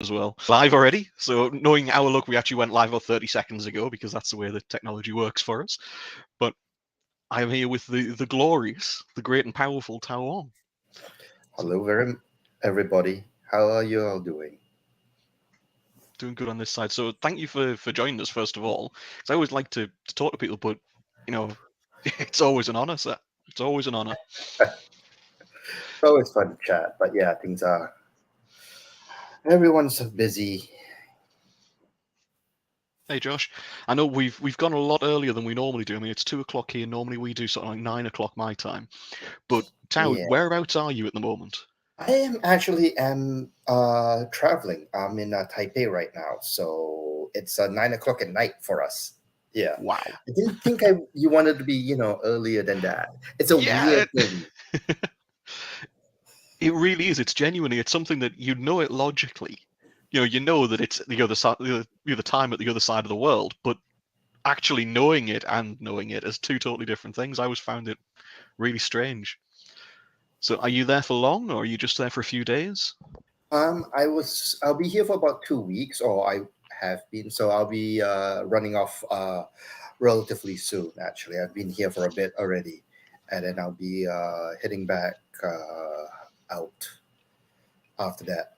as well. Live already, so knowing our luck, we actually went live about 30 seconds ago because that's the way the technology works for us. But I am here with the glorious, the great and powerful Tao Wong. Hello, everybody. How are you all doing? Doing good on this side. So thank you for joining us, first of all. Because I always like to talk to people, but, you know, it's always an honor, sir. It's always an honor. It's always fun to chat, but yeah, things are. Everyone's so busy. Hey Josh, I know we've gone a lot earlier than we normally do. I mean, it's 2 o'clock here. Normally we do something like 9 o'clock my time. But Tao, Yeah, whereabouts are you at the moment? I am traveling. I'm in Taipei right now, so it's 9 o'clock at night for us. Yeah, Wow. I didn't think you wanted to be earlier than that. It's a Yeah, weird thing. it really is. It's genuinely. It's something that you know it logically. You know that it's the other side, the other time at the other side of the world. But actually knowing it and knowing it as two totally different things, I always found it really strange. So, are you there for long, or are you just there for a few days? I'll be here for about 2 weeks, or I have been. So I'll be running off relatively soon. Actually, I've been here for a bit already, and then I'll be heading back out after that.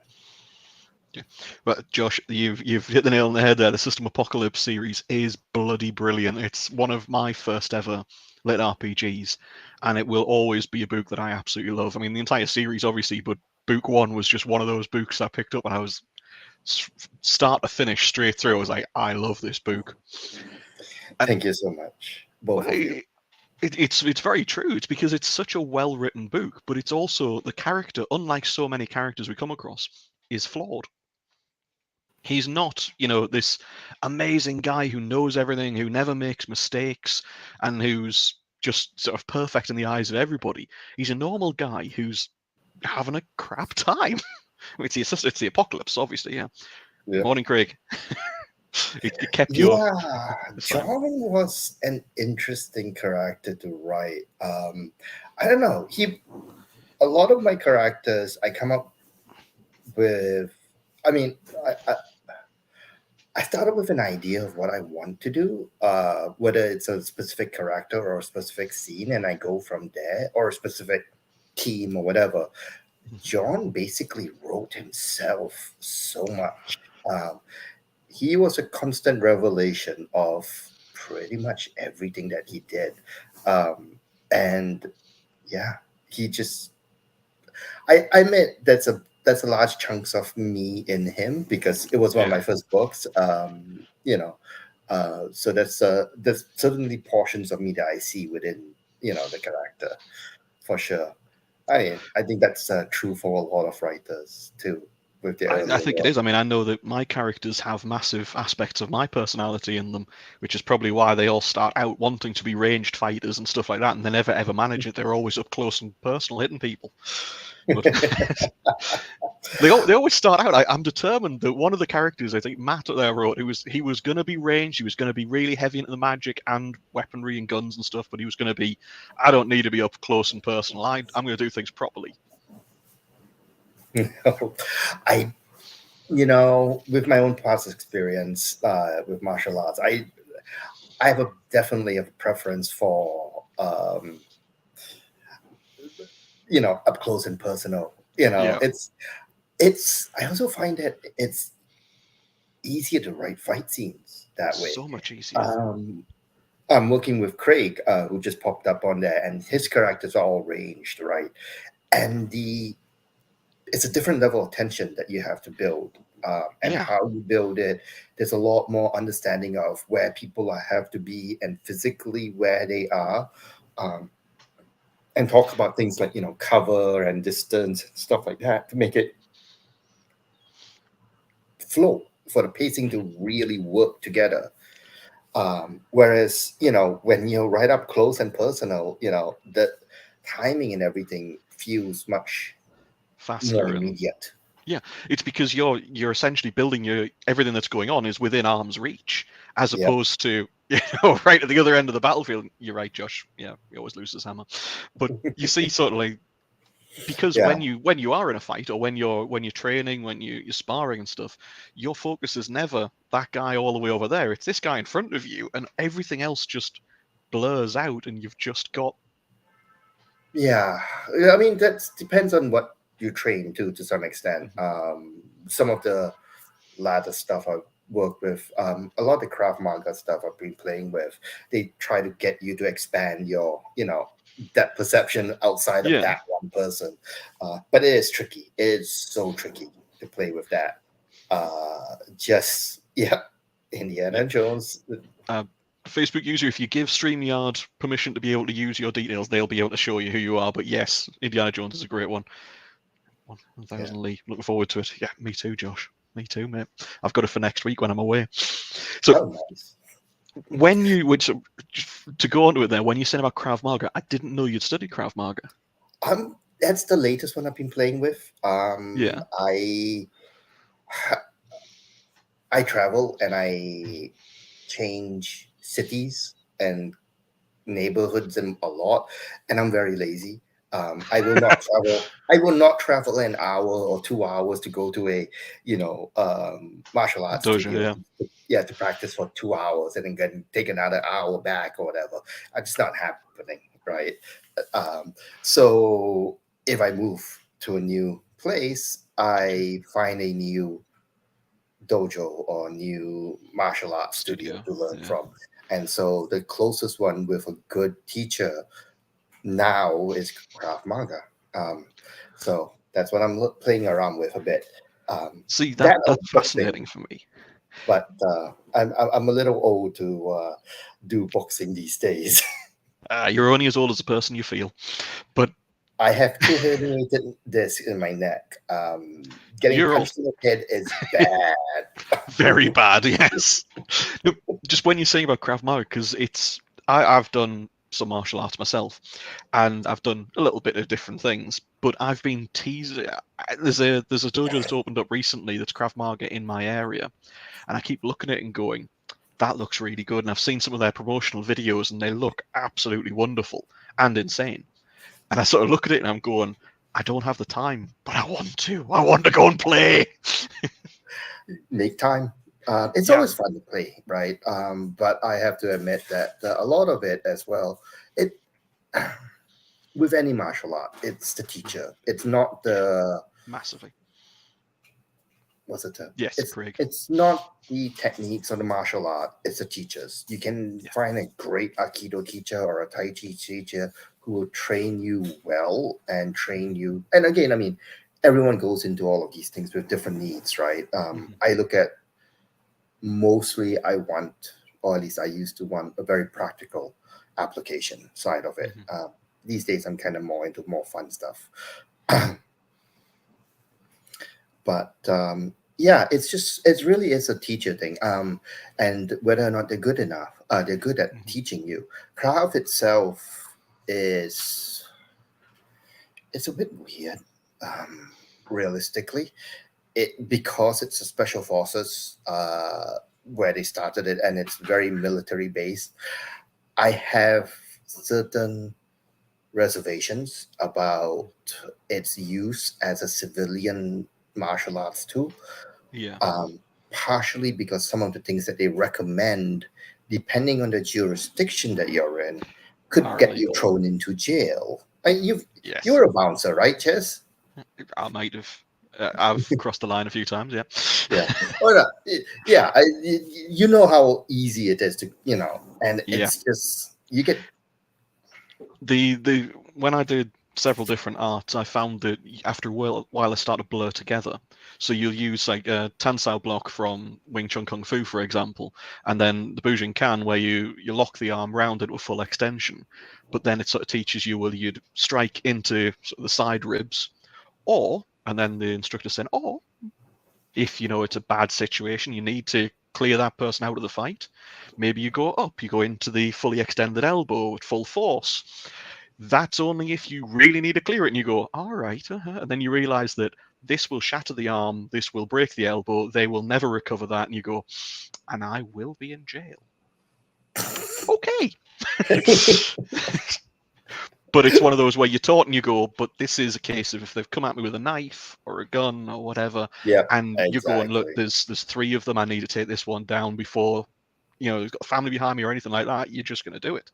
Yeah. But Josh, you've hit the nail on the head there. The System Apocalypse series is bloody brilliant. It's one of my first ever lit RPGs, and it will always be a book that I absolutely love. I mean, the entire series, obviously, but book one was just one of those books I picked up, and I was start to finish straight through. I was like, I love this book, and Thank you so much, both well, of you. it's very true. It's because it's such a well written book, but it's also the character, unlike so many characters we come across, is flawed. He's not, this amazing guy who knows everything, who never makes mistakes, and who's just sort of perfect in the eyes of everybody. He's a normal guy who's having a crap time. It's the apocalypse, obviously. Yeah. Yeah, Morning, Craig. It kept your yeah. fine. John was an interesting character to write. I don't know. A lot of my characters, I come up with. I mean, I started with an idea of what I want to do, whether it's a specific character or a specific scene, and I go from there, or a specific team or whatever. John basically wrote himself so much. He was a constant revelation of pretty much everything that he did. And yeah, he just I admit that's a large chunks of me in him because it was one of Yeah. my first books. So there's certainly portions of me that I see within the character for sure. I think that's true for a lot of writers too with the I earlier think it work. is. I mean, I know that my characters have massive aspects of my personality in them, which is probably why they all start out wanting to be ranged fighters and stuff like that, and they never ever manage it. They're always up close and personal hitting people. But they always start out. I'm determined that one of the characters, I think Matt there wrote, he was going to be ranged. He was going to be really heavy into the magic and weaponry and guns and stuff. But he was going to be, I don't need to be up close and personal. I'm going to do things properly. I with my own past experience with martial arts, I have definitely have a preference for up close and personal. Yeah, It's I also find that it's easier to write fight scenes that way. so much easier. Um, I'm working with Craig, who just popped up on there, and his characters are all ranged, right? And it's a different level of tension that you have to build, and Yeah. how you build it. There's a lot more understanding of where people have to be and physically where they are, um, and talk about things like cover and distance and stuff like that to make it flow for the pacing to really work together. Whereas, when you're right up close and personal, the timing and everything feels much more Faster and immediate. yeah, it's because you're essentially building your everything that's going on is within arm's reach, as Yep. opposed to right at the other end of the battlefield. You're right, Josh. Yeah, he always loses hammer, but you see sort of like Because Yeah. when you are in a fight, or when you're training, when you're sparring and stuff, your focus is never that guy all the way over there. It's this guy in front of you, and everything else just blurs out, and you've just got Yeah, I mean that depends on what you train to some extent. Some of the latter stuff I work with, a lot of the Krav Maga stuff I've been playing with, they try to get you to expand your, that perception outside of yeah. that one person. But it is tricky. It is so tricky to play with that. Just yeah, Indiana Yeah. Jones. Facebook user, if you give StreamYard permission to be able to use your details, they'll be able to show you who you are. But yes, Indiana Jones is a great one. 1000 Yeah. Lee. Looking forward to it. Yeah, me too, Josh. Me too, mate. I've got it for next week when I'm away. So Oh, nice. when you, which to go on to it there, when you said about Krav Maga, I didn't know you'd studied Krav Maga. That's the latest one I've been playing with. Yeah. I travel and I change cities and neighborhoods and a lot, and I'm very lazy. I will not travel. I will not travel an hour or 2 hours to go to a, martial arts Dojo, studio. yeah. Yeah, to practice for 2 hours and then take another hour back or whatever. It's not happening, right? So if I move to a new place, I find a new dojo or new martial arts studio to learn Yeah. from. And so the closest one with a good teacher now is Krav Maga. So that's what I'm playing around with a bit. See, That or that's boxing, fascinating for me. but I'm a little old to do boxing these days. You're only as old as the person you feel. But I have two herniated discs in my neck. Getting you're punched in the head is bad. very bad, yes. No, just when you're saying about Krav Maga, because I've done some martial arts myself, and I've done a little bit of different things, but I've been teasing. There's a dojo that's opened up recently that's Krav Maga in my area, and I keep looking at it and going, that looks really good. And I've seen some of their promotional videos, and they look absolutely wonderful and insane. And I sort of look at it and I'm going, I don't have the time, but I want to. I want to go and play. Make time. It's Yeah. always fun to play, right? But I have to admit that a lot of it as well, it with any martial art, it's the teacher. It's not the Massively. what's the term? Yes, Craig. It's not the techniques of the martial art. It's the teachers. You can find a great Aikido teacher or a Tai Chi teacher who will train you well and train you. And again, I mean, everyone goes into all of these things with different needs, right? I look at mostly I want, or at least I used to want, a very practical application side of it. These days, I'm kind of more into more fun stuff. But yeah, it's really a teacher thing. And whether or not they're good enough, they're good at teaching you. Craft itself it's a bit weird, realistically. Because it's a special forces where they started it, and it's very military based. I have certain reservations about its use as a civilian martial arts tool. Yeah. Partially because some of the things that they recommend, depending on the jurisdiction that you're in, could Are get you illegal. thrown into jail. You Yes. were a bouncer, right, Chess? I might have. I've crossed the line a few times, yeah. Yeah. Well, yeah. You know how easy it is to, and Yeah. it's just you get. The when I did several different arts, I found that after a while they start to blur together. So you'll use like a Tansao block from Wing Chun Kung Fu, for example, and then the Bujin Kan, where you lock the arm round into a full extension, but then it sort of teaches you whether you'd strike into sort of the side ribs, and then the instructor said, or if it's a bad situation, you need to clear that person out of the fight. Maybe you go up, you go into the fully extended elbow at full force. That's only if you really need to clear it, and you go, all right, and then you realize that this will shatter the arm, this will break the elbow, they will never recover that, and you go, and I will be in jail. Okay. But it's one of those where you're taught and you go, but this is a case of if they've come at me with a knife or a gun or whatever, Yeah, and you're going, look, exactly. there's three of them, I need to take this one down before, there's got a family behind me or anything like that, you're just going to do it.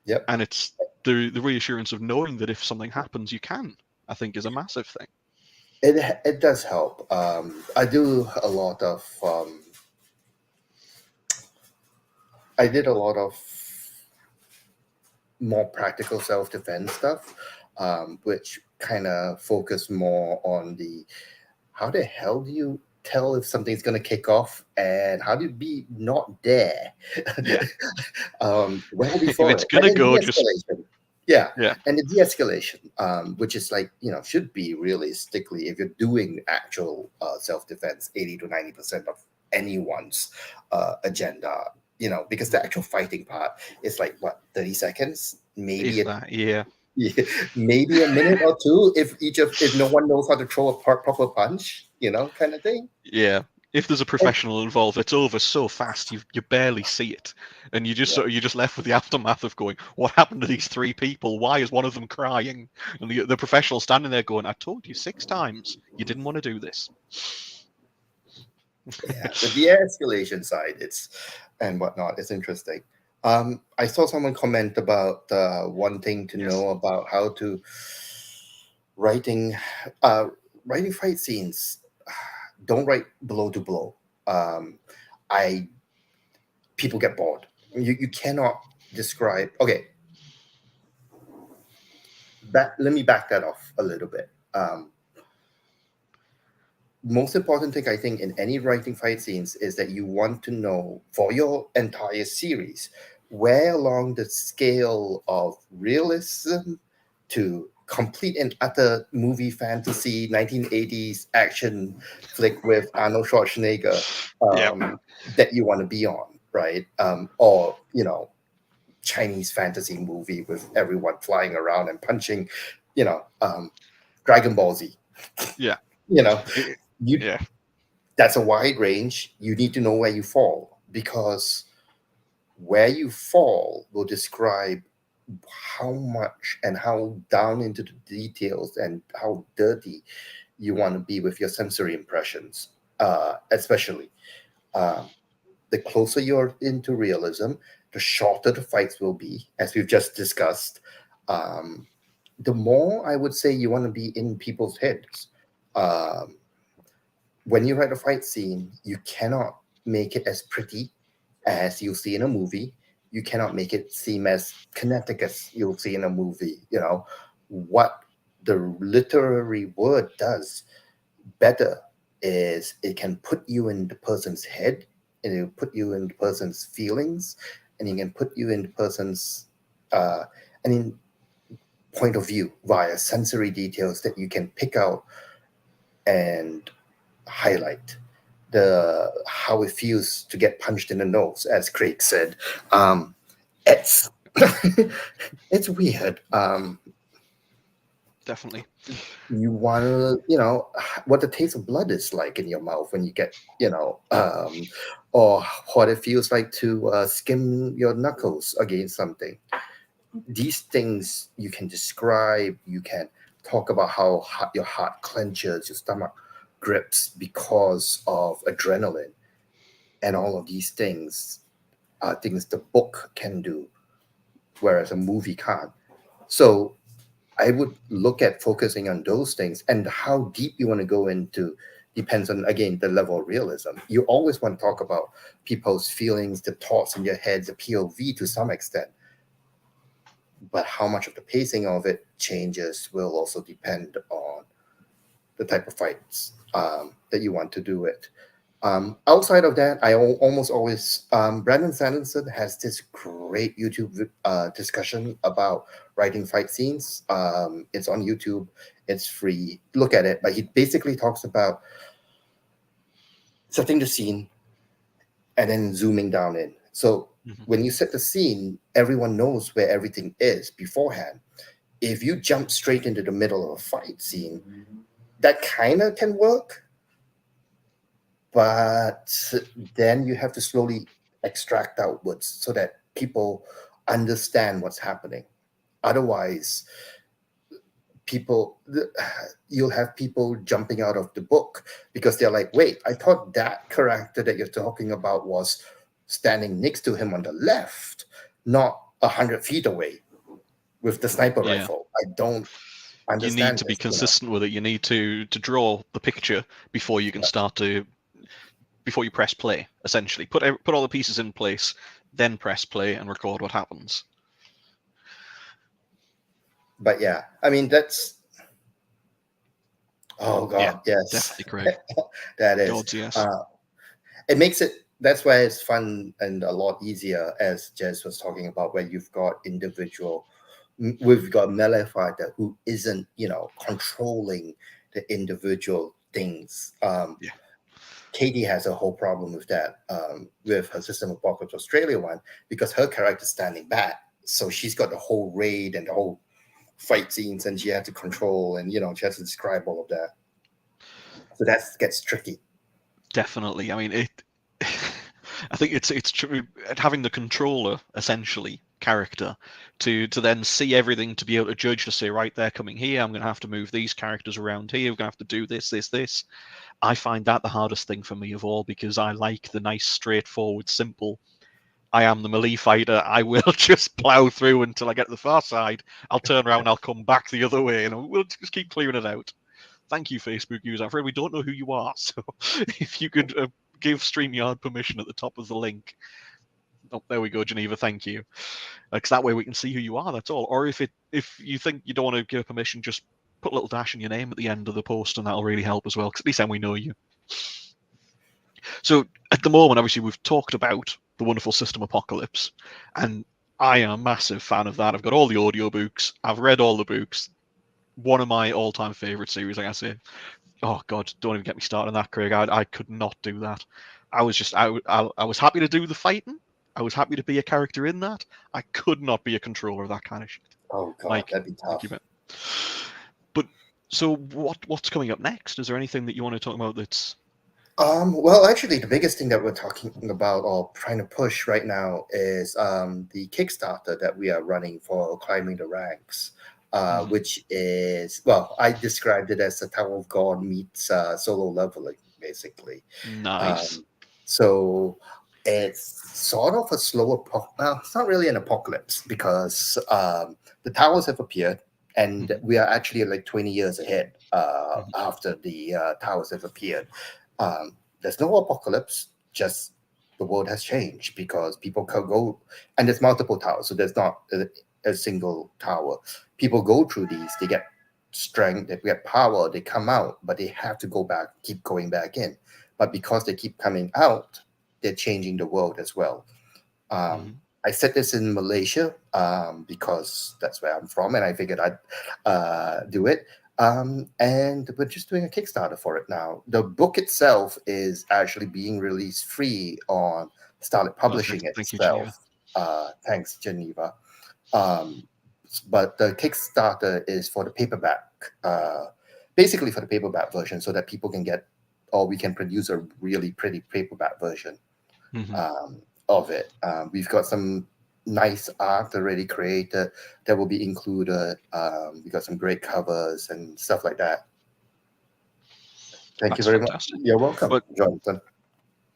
Yep. And it's the reassurance of knowing that if something happens, you can, I think, is a massive thing. It does help. I do a lot of I did a lot of more practical self defense stuff, which kind of focus more on the how the hell do you tell if something's going to kick off and how do you be not there Yeah. well If before it's it, and gonna then go, just de-escalation. Yeah, yeah, and the de-escalation, which is like, should be realistically, if you're doing actual self-defense, 80 to 90% of anyone's agenda, because the actual fighting part is like what, 30 seconds, maybe if that, yeah. yeah, maybe a minute or two if no one knows how to throw a proper punch, kind of thing. Yeah, if there's a And, professional involved, it's over so fast you barely see it, and you just yeah, you're just left with the aftermath of going, what happened to these three people? Why is one of them crying? And the professional standing there going, I told you 6 times you didn't want to do this. yeah, the de-escalation side, it's and whatnot, it's interesting. I saw someone comment about one thing to Yes. know about how to writing uh writing fight scenes. Don't write blow to blow. um I People get bored. You cannot describe. Okay, let me back that off a little bit. Most important thing I think in any writing fight scenes is that you want to know for your entire series where along the scale of realism to complete and utter movie fantasy 1980s action flick with Arnold Schwarzenegger, Yeah. that you want to be on, right? Or Chinese fantasy movie with everyone flying around and punching, Dragon Ball Z. Yeah. You know, It- you yeah. That's a wide range. You need to know where you fall, because where you fall will describe how much and how down into the details and how dirty you want to be with your sensory impressions, especially. Um, the closer you're into realism, the shorter the fights will be, as we've just discussed. Um, the more I would say you want to be in people's heads. Um, when you write a fight scene, you cannot make it as pretty as you'll see in a movie. You cannot make it seem as kinetic as you'll see in a movie. What the literary word does better is it can put you in the person's head, and it'll put you in the person's feelings, and it can put you in the person's uh, I mean, point of view via sensory details that you can pick out and highlight the how it feels to get punched in the nose, as Craig said. It's it's weird. Definitely. You want to, what the taste of blood is like in your mouth when you get, or what it feels like to skim your knuckles against something. These things you can describe. You can talk about how your heart clenches, your stomach grips because of adrenaline, and all of these things are things the book can do, whereas a movie can't. So I would look at focusing on those things, and how deep you want to go into depends on, again, the level of realism. You always want to talk about people's feelings, the thoughts in their heads, the POV to some extent, but how much of the pacing of it changes will also depend on the type of fights that you want to do it. Outside of that, almost always, Brandon Sanderson has this great YouTube discussion about writing fight scenes. It's on YouTube. It's free. Look at it. But he basically talks about setting the scene and then zooming down in. So Mhm. when you set the scene, everyone knows where everything is beforehand. If you jump straight into the middle of a fight scene, that kind of can work, but then you have to slowly extract outwards so that people understand what's happening. Otherwise, you'll have people jumping out of the book because they're like, wait, I thought that character that you're talking about was standing next to him on the left, not 100 feet away with the sniper Yeah. rifle. I don't You need understand to be this. consistent with it. You need to draw the picture before you can start to before you press play. Essentially, put all the pieces in place, then press play and record what happens. But yeah, I mean that's. Oh God, Yeah, yes, definitely, Craig. that is. Gods, yes. It makes it. That's why it's fun and a lot easier, as Jez was talking about, where you've got individual. We've got melee fighter who isn't, controlling the individual things. Yeah. Katie has a whole problem with that, with her System Apocalypse Australia one, because her character's standing back, so she's got the whole raid and the whole fight scenes, and she had to control, and she has to describe all of that. So that gets tricky. Definitely. I mean, it. I think it's true. Having the controller essentially character to then see everything, to be able to judge, to say, right, they're coming here. I'm going to have to move these characters around here. We're going to have to do this. I find that the hardest thing for me of all, because I like the nice, straightforward, simple. I am the melee fighter. I will just plow through until I get to the far side. I'll turn around. I'll come back the other way, and we'll just keep clearing it out. Thank you, Facebook user. I'm afraid we don't know who you are, so if you could give StreamYard permission at the top of the link. Oh, there we go, Geneva. Thank you. Because that way we can see who you are. That's all. Or if you think you don't want to give permission, just put a little dash in your name at the end of the post, and that'll really help as well. Because at least then we know you. So at the moment, obviously, we've talked about the wonderful System Apocalypse, and I am a massive fan of that. I've got all the audiobooks. I've read all the books. One of my all-time favorite series, like I say. Oh God, don't even get me started on that, Craig. I could not do that. I was just I was happy to do the fighting. I was happy to be a character in that. I could not be a controller of that kind of shit. Oh God, Like, that'd be like tough. you meant. But so what's coming up next? Is there anything that you want to talk about that's Well, actually, the biggest thing that we're talking about or trying to push right now is the Kickstarter that we are running for Climbing the Ranks, which is, well, I described it as a Tower of God meets solo leveling, basically. nice? Um, so it's sort of a slower, well, it's not really an apocalypse because the towers have appeared, and we are actually like 20 years ahead after the towers have appeared. There's no apocalypse, just the world has changed because people can go, and there's multiple towers, so there's not a single tower. People go through these, they get strength, they get power, they come out, but they have to go back, keep going back in. But because they keep coming out, they're changing the world as well. I said this in Malaysia because that's where I'm from, and I figured I'd do it. And we're just doing a Kickstarter for it now. The book itself is actually being released free on Starlit Publishing Perfect. Thank you, Geneva. itself. Thanks, Geneva. Um, but the Kickstarter is for the paperback, basically for the paperback version, so that people can get, or we can produce a really pretty paperback version of it. We've got some nice art already created that will be included. We got some great covers and stuff like that. Thank you That's very much. fantastic. You're welcome, But Jonathan.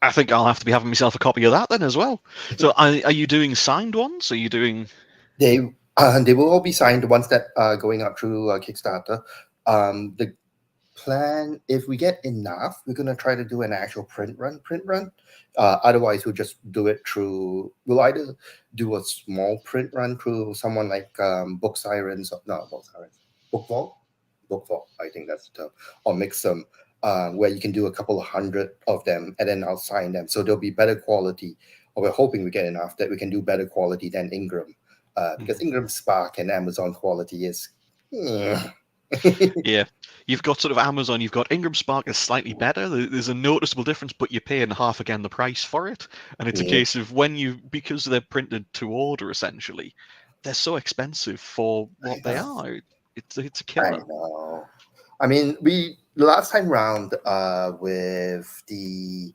I think I'll have to be having myself a copy of that then as well. So are you doing signed ones? Are you doing? They will all be signed, the ones that are going out through Kickstarter. The plan, if we get enough, we're going to try to do an actual print run. Otherwise we'll just do it through, we'll either do a small print run through someone like Book Sirens, no, Book Sirens, Book Vault, I think that's the term, or mix them, where you can do a couple of hundred of them and then I'll sign them, so there'll be better quality, or we're hoping we get enough that we can do better quality than Ingram, because Ingram Spark and Amazon quality is Yeah, you've got sort of Amazon, you've got Ingram Spark is slightly better. There's a noticeable difference, but you're paying half again the price for it. And it's a yeah, case of because they're printed to order essentially, they're so expensive for I what they know. are. It's a I killer. know. I mean, we last time round with the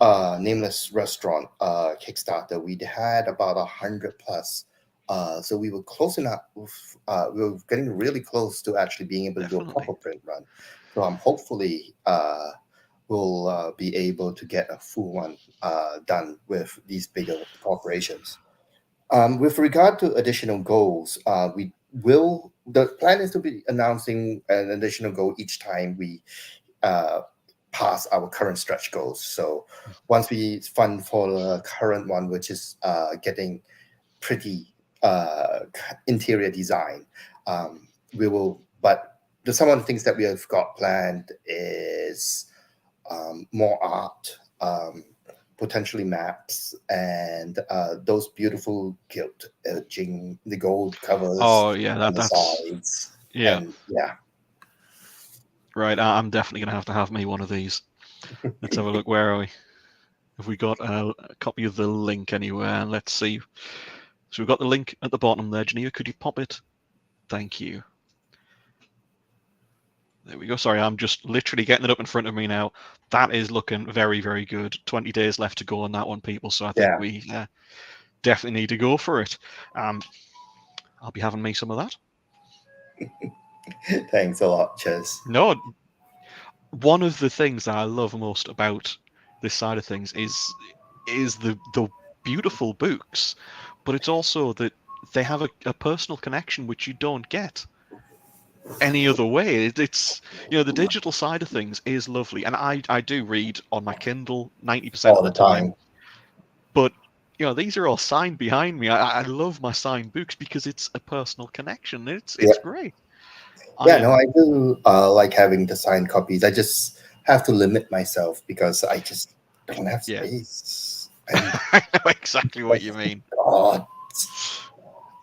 nameless restaurant Kickstarter, we had about 100 plus So we were close enough. We were getting really close to actually being able to do a Definitely. proper print run. So I'm hopefully we'll be able to get a full one done with these bigger corporations. With regard to additional goals, we will. The plan is to be announcing an additional goal each time we uh, pass our current stretch goals. So once we fund for the current one, which is getting pretty interior design, we will. But some of the things that we have got planned is more art, potentially maps, and those beautiful gilt edging, the gold covers Oh yeah, on the that's sides, yeah. and yeah, Right, I'm definitely gonna have me one of these. Let's have a look. Where are we? Have we got a copy of the link anywhere? Let's see. So we've got the link at the bottom there. Geneva, could you pop it? Thank you. There we go. Sorry, I'm just literally getting it up in front of me now. That is looking very, very good. 20 days left to go on that one, people. So I think yeah. we definitely need to go for it. I'll be having me some of that. Thanks a lot, Chess. No, one of the things that I love most about this side of things is the beautiful books, but it's also that they have a personal connection which you don't get any other way. It's the digital side of things is lovely, and I do read on my Kindle 90% All of the the time, time. but these are all signed behind me. I love my signed books because it's a personal connection. It's Yeah, great. yeah. I No, I do like having the signed copies. I just have to limit myself because I just don't have yeah, space. And I know exactly what you oh mean. God.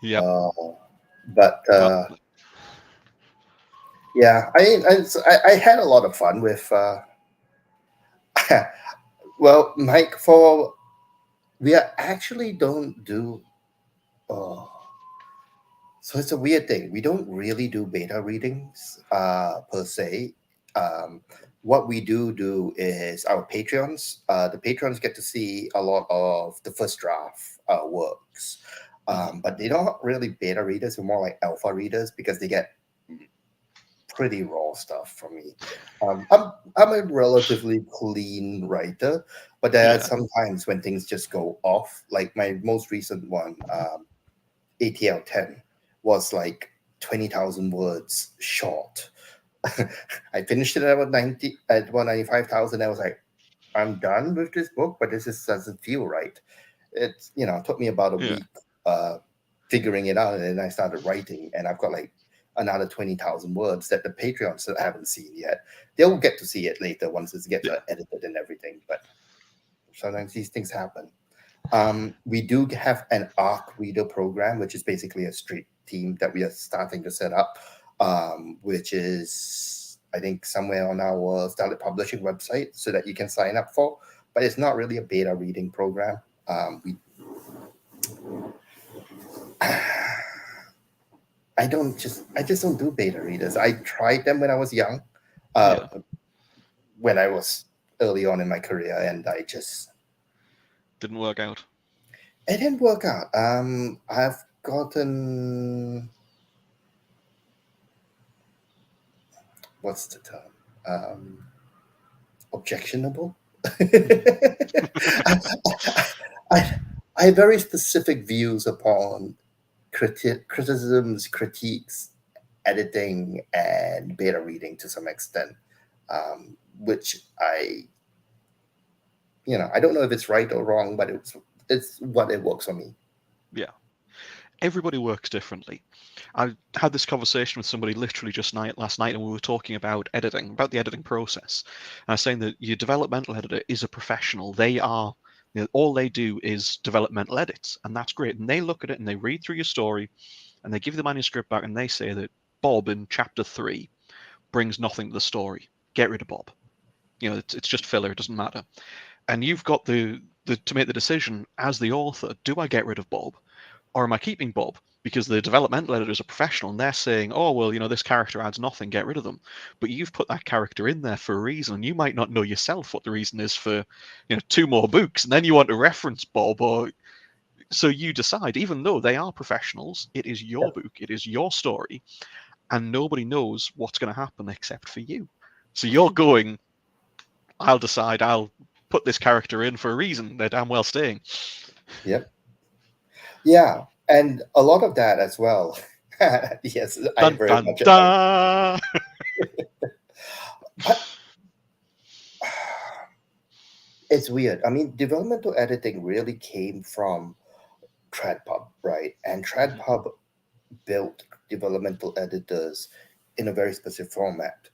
Yep. Uh, but Well, yeah, I had a lot of fun with. Well, Mike, for we are actually don't do. Oh, so it's a weird thing. We don't really do beta readings per se. Um, what we do is our Patreons. The Patreons get to see a lot of the first draft works, mhm. but they're not really beta readers. They're more like alpha readers because they get pretty raw stuff from me. I'm a relatively clean writer, but there are Yeah, some times when things just go off. Like my most recent one, ATL 10, was like 20,000 words short. I finished it at about 195,000. I was like, I'm done with this book, but this just doesn't feel right. It took me about a yeah, week uh, figuring it out, and then I started writing, and I've got like another 20,000 words that the Patreons still haven't seen yet. They'll get to see it later once it gets yeah, edited and everything, but sometimes these things happen. We do have an ARC reader program, which is basically a street team that we are starting to set up, which is, I think, somewhere on our Starlit Publishing website so that you can sign up for. But it's not really a beta reading program. We I just don't do beta readers. I tried them when I was young, uh, yeah. when I was early on in my career, and Didn't work out. it didn't work out. I've gotten, what's the term? Objectionable. I, I, I have very specific views upon criticisms, critiques, editing, and beta reading to some extent, which I don't know if it's right or wrong, but it's what it works for me. Yeah. Everybody works differently. I had this conversation with somebody literally just last night, and we were talking about editing, about the editing process. And I was saying that your developmental editor is a professional. All they do is developmental edits, and that's great. And they look at it and they read through your story, and they give you the manuscript back, and they say that Bob in chapter 3 brings nothing to the story. Get rid of Bob. It's just filler. It doesn't matter. And you've got to make the decision as the author: do I get rid of Bob, or am I keeping Bob? Because the developmental editors are professional and they're saying, oh, well, this character adds nothing, get rid of them. But you've put that character in there for a reason. You might not know yourself what the reason is for, 2 more books. And then you want to reference Bob or So you decide, even though they are professionals, it is your book, it is your story, and nobody knows what's going to happen except for you. So you're going, I'll decide, I'll put this character in for a reason. They're damn well staying. Yep. Yeah, and a lot of that as well. Yes, I Dun very dun much agree. dun. But it's weird. I mean, developmental editing really came from TradPub, right? And TradPub built developmental editors in a very specific format.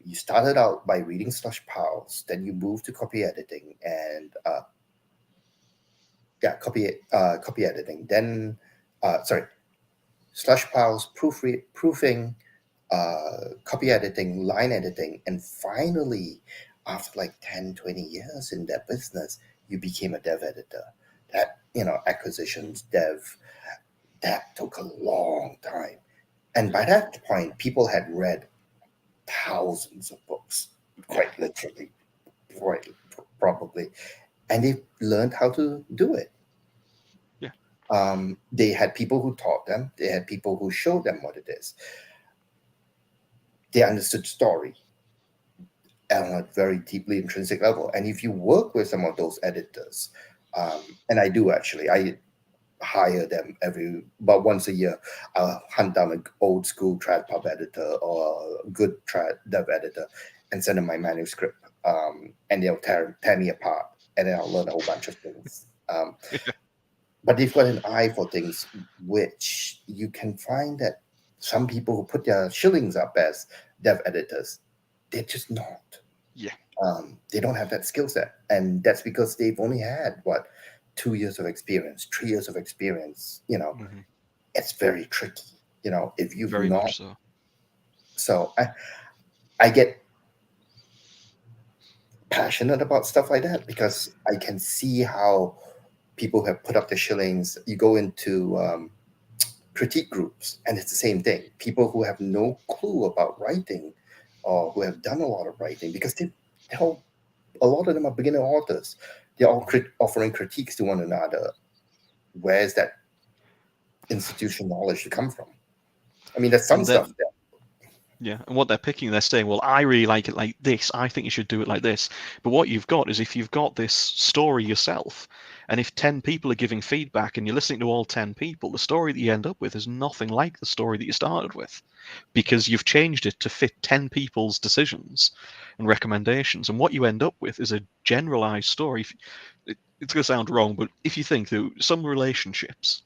You started out by reading slush piles, then you moved to copy editing and copy editing. Then, sorry, slush piles, proofing, copy editing, line editing, and finally, after like 10, 20 years in that business, you became a dev editor. That, acquisitions, dev, that took a long time. And by that point, people had read thousands of books, Yeah, quite literally, quite probably, and they learned how to do it. yeah. They had people who taught them, they had people who showed them what it is. They understood story on a very deeply intrinsic level. And if you work with some of those editors, and I do actually, I hire them about once a year. I'll hunt down an old school trad pub editor or a good trad dev editor and send them my manuscript. And they'll tear me apart, and then I'll learn a whole bunch of things. But they've got an eye for things, which you can find that some people who put their shillings up as dev editors, they're just not. Yeah. They don't have that skill set, and that's because they've only had what 2 years of experience, 3 years of experience. It's very tricky. If you've Very not, much so. so I get passionate about stuff like that because I can see how people have put up their shillings. You go into critique groups, and it's the same thing. People who have no clue about writing, or who have done a lot of writing, because they're all, a lot of them are beginner authors. They're all offering critiques to one another. Where's that institutional knowledge to come from? I mean, there's some And stuff then, there. yeah, and what they're picking, they're saying, well, I really like it like this. I think you should do it like this. But what you've got is, if you've got this story yourself, and if 10 people are giving feedback and you're listening to all 10 people, the story that you end up with is nothing like the story that you started with, because you've changed it to fit 10 people's decisions and recommendations. And what you end up with is a generalized story. It's going to sound wrong, but if you think that some relationships,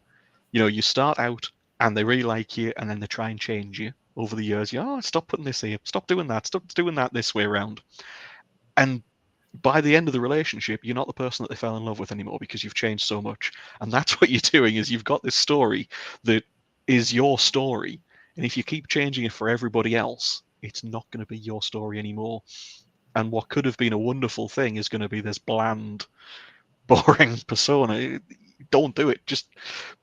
you start out and they really like you, and then they try and change you over the years. Stop putting this here, stop doing that this way around. And by the end of the relationship, you're not the person that they fell in love with anymore, because you've changed so much. And that's what you're doing, is you've got this story that is your story. And if you keep changing it for everybody else, it's not going to be your story anymore. And what could have been a wonderful thing is going to be this bland, boring persona. Don't do it. Just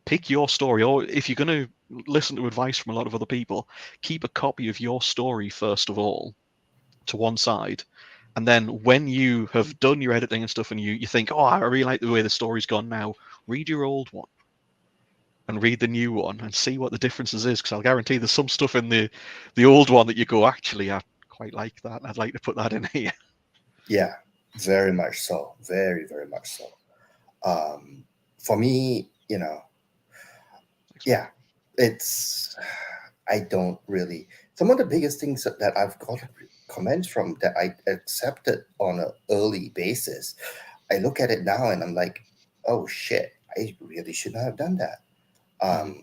pick your story. Or if you're going to listen to advice from a lot of other people, keep a copy of your story first of all to one side. And then when you have done your editing and stuff, and you think, oh, I really like the way the story's gone now, read your old one and read the new one and see what the differences is. Because I'll guarantee there's some stuff in the old one that you go, actually, I quite like that. I'd like to put that in here. Yeah, very much so. Very, very much so. For me, yeah, it's, I don't really, some of the biggest things that I've got comments from that I accepted on an early basis, I look at it now and I'm like, oh shit, I really should not have done that. Mm-hmm.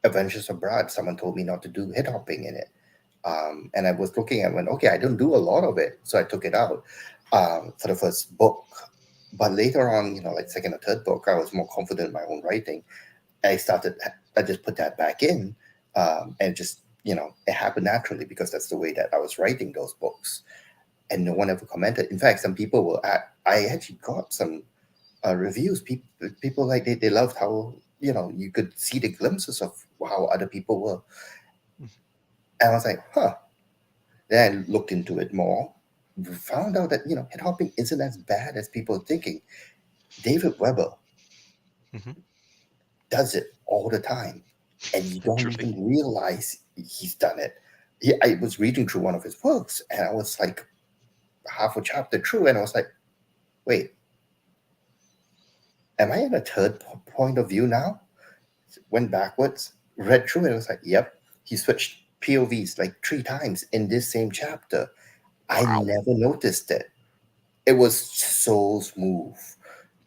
Adventures Abroad, someone told me not to do hit hopping in it. And I was looking at, went, okay, I don't do a lot of it, so I took it out for the first book. But later on, like second or third book, I was more confident in my own writing. I just put that back in, and just, it happened naturally because that's the way that I was writing those books. And no one ever commented. In fact, some people were I actually got some reviews. People like they loved how, you could see the glimpses of how other people were. And I was like, huh. Then I looked into it more, found out that, hit hopping isn't as bad as people are thinking. David Weber, Hmm. does it all the time, and you don't Literally. even realize he's done it. I was reading through one of his books, and I was like half a chapter through, and I was like, wait, am I in a third point of view now? Went backwards, read through, and I was like, yep, he switched POVs like 3 times in this same chapter. I Wow. never noticed it. It was so smooth.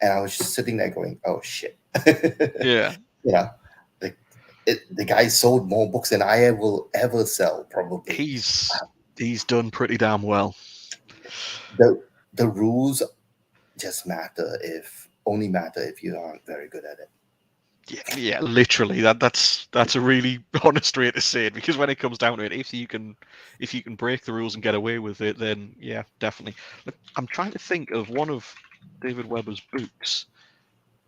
And I was just sitting there going, oh shit. Yeah. You know, the, the guy sold more books than I will ever sell, probably. He's done pretty damn well. The the rules just only matter if you aren't very good at it. Yeah, literally. That's a really honest way to say it, because when it comes down to it, if you can break the rules and get away with it, then yeah, definitely. Look, I'm trying to think of one of David Weber's books.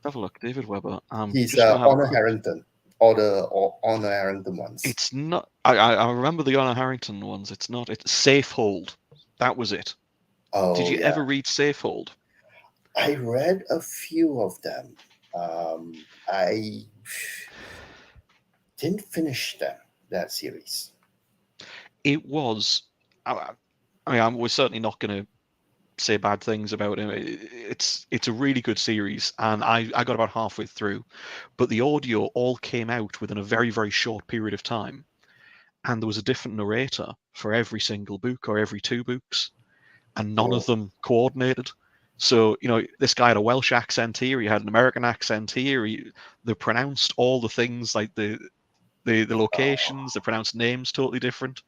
Have a look, David Weber. I'm He's just gonna have a Honor quick. Harrington, all the Honor Harrington ones. It's not. I remember the Honor Harrington ones. It's not. It's Safehold. That was it. Did Oh you yeah, ever read Safehold? I read a few of them. I didn't finish that series. It was. I mean, we're certainly not going to say bad things about him. It's a really good series, and I got about halfway through, but the audio all came out within a very, very short period of time, and there was a different narrator for every single book or every 2 books, and none of Oh, them coordinated. So, this guy had a Welsh accent here, he had an American accent here, they pronounced all the things, like the locations, they pronounced names totally different.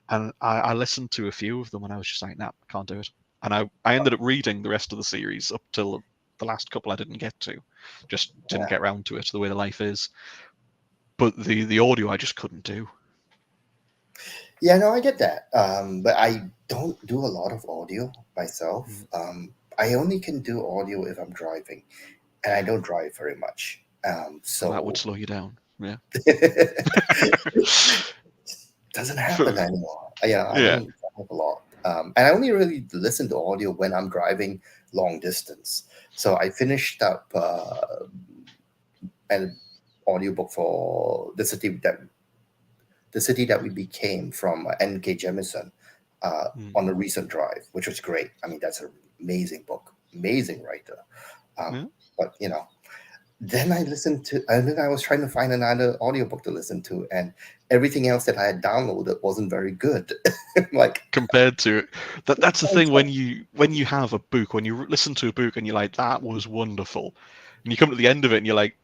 And I listened to a few of them, and I was just like, nah, I can't do it. And I ended up reading the rest of the series up till the last couple I didn't get to. Just didn't yeah. get round to it, the way the life is. But the audio I just couldn't do. Yeah, no, I get that. But I don't do a lot of audio myself. I only can do audio if I'm driving, and I don't drive very much. Well, that would So slow you down. Yeah. doesn't For, happen anymore. Yeah, I yeah. don't drive a lot. And I only really listen to audio when I'm driving long distance. So I finished up an audiobook for the city that we became from N.K. Jemisin Mm. on a recent drive, which was great. I mean, that's an amazing book, amazing writer. Yeah. But then and then I was trying to find another audiobook to listen to, and everything else that I had downloaded wasn't very good. Like, Compared to it, that's the thing, when you have a book, when you listen to a book and you're like, that was wonderful, and you come to the end of it and you're like,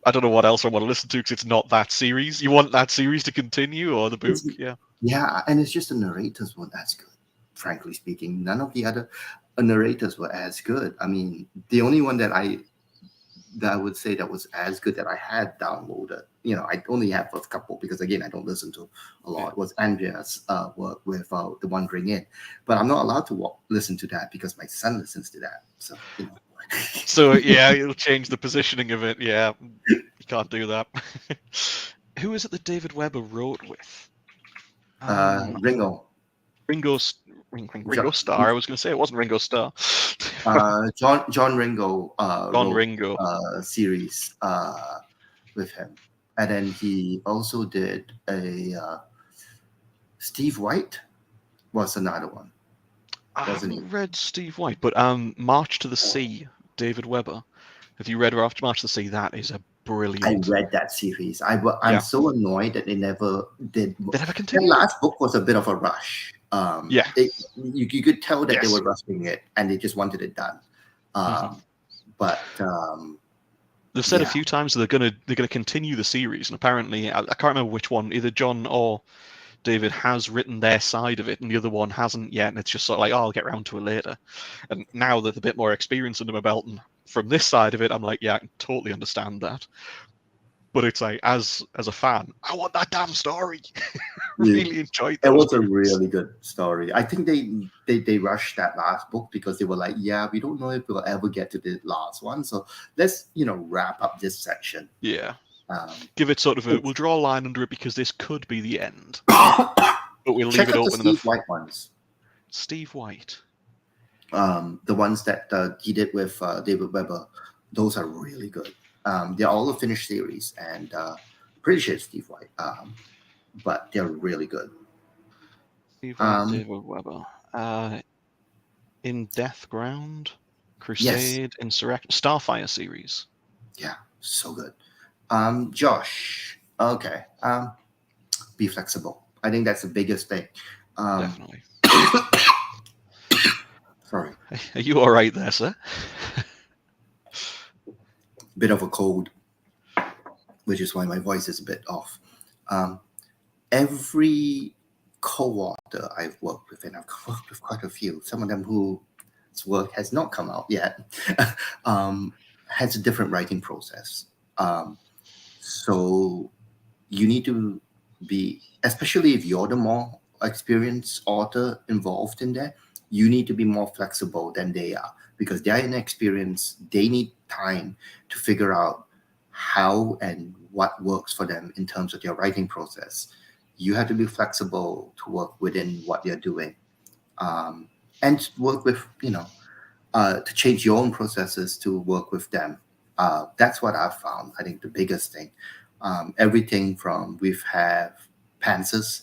I don't know what else I want to listen to, because it's not that series. You want that series to continue, or the book, yeah. yeah, and it's just the narrators weren't as good, frankly speaking. None of the other narrators were as good. I mean, the only one that I would say that was as good that I had downloaded, I only have a couple because, again, I don't listen to a lot. Yeah. It was Andrea's work with The Wandering Inn, but I'm not allowed to listen to that because my son listens to that. So, So yeah, it'll change the positioning of it. Yeah, you can't do that. Who is it that David Weber wrote with? Ringo, Ringo John, Starr. I was going to say it wasn't Ringo Starr. John Ringo John wrote Ringo. a series with him, and then he also did a Steve White was another one, I wasn't he? haven't read Steve White, but March to the Sea, David Weber. Have you read March to the Sea? That is a I brilliant. read that series. I'm Yeah, so annoyed that they never did. they never That continued it. last book was a bit of a rush. Yeah. You could tell that they Yes. were rushing it and they just wanted it done. Mhm. But They've said a yeah, few times that they're gonna continue the series, and apparently I can't remember which one. Either John or David has written their side of it, and the other one hasn't yet, and it's just sort of like, oh, I'll get around to it later. And now that a bit more experience under my belt, and from this side of it, I'm like, yeah, I can totally understand that. But it's like, as a fan, I want that damn story. Really enjoyed it those was a books. really good story. I think they rushed that last book because they were like, yeah, we don't know if we'll ever get to the last one, so let's wrap up this section. Yeah, Um, give it sort of we'll draw a line under it because this could be the end, but we'll leave check it out the open Steve enough. White ones. Steve White. The ones that he did with David Weber. those are really good. They're all a finished series, and pretty sure it's Steve White, but they're really good. Steve White, Um, David Weber. In Death Ground, yes, Crusade, Insurrection, Starfire series. yeah, so good. Josh, okay. Be flexible. I think that's the biggest thing. Um, Definitely. sorry, Are you all right there, sir? bit of a cold, which is why my voice is a bit off. Um, every co-author I've worked with, and I've worked with quite a few, some of them whose work has not come out yet, um, has a different writing process. So you need to be, especially if you're the more experienced author involved in there, you need to be more flexible than they are because they're inexperienced. They need time to figure out how and what works for them in terms of their writing process. You have to be flexible to work within what they're doing, and work with, to change your own processes to work with them. That's what I've found. I think the biggest thing. Everything from we've have pantsers,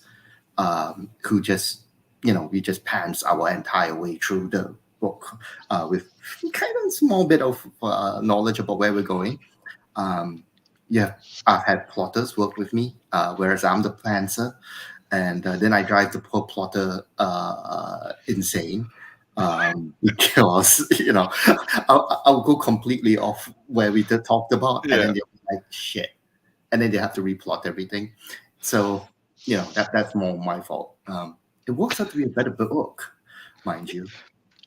who just, we just pants our entire way through the book, with kind of small bit of knowledge about where we're going. Um, yeah, I've had plotters work with me, whereas I'm the pantser, and then I drive the poor plotter insane, because I'll go completely off where we talked about, and Yeah. then they'll be like shit, and then they have to replot everything. So that's more my fault. It works out to be a better book, mind you.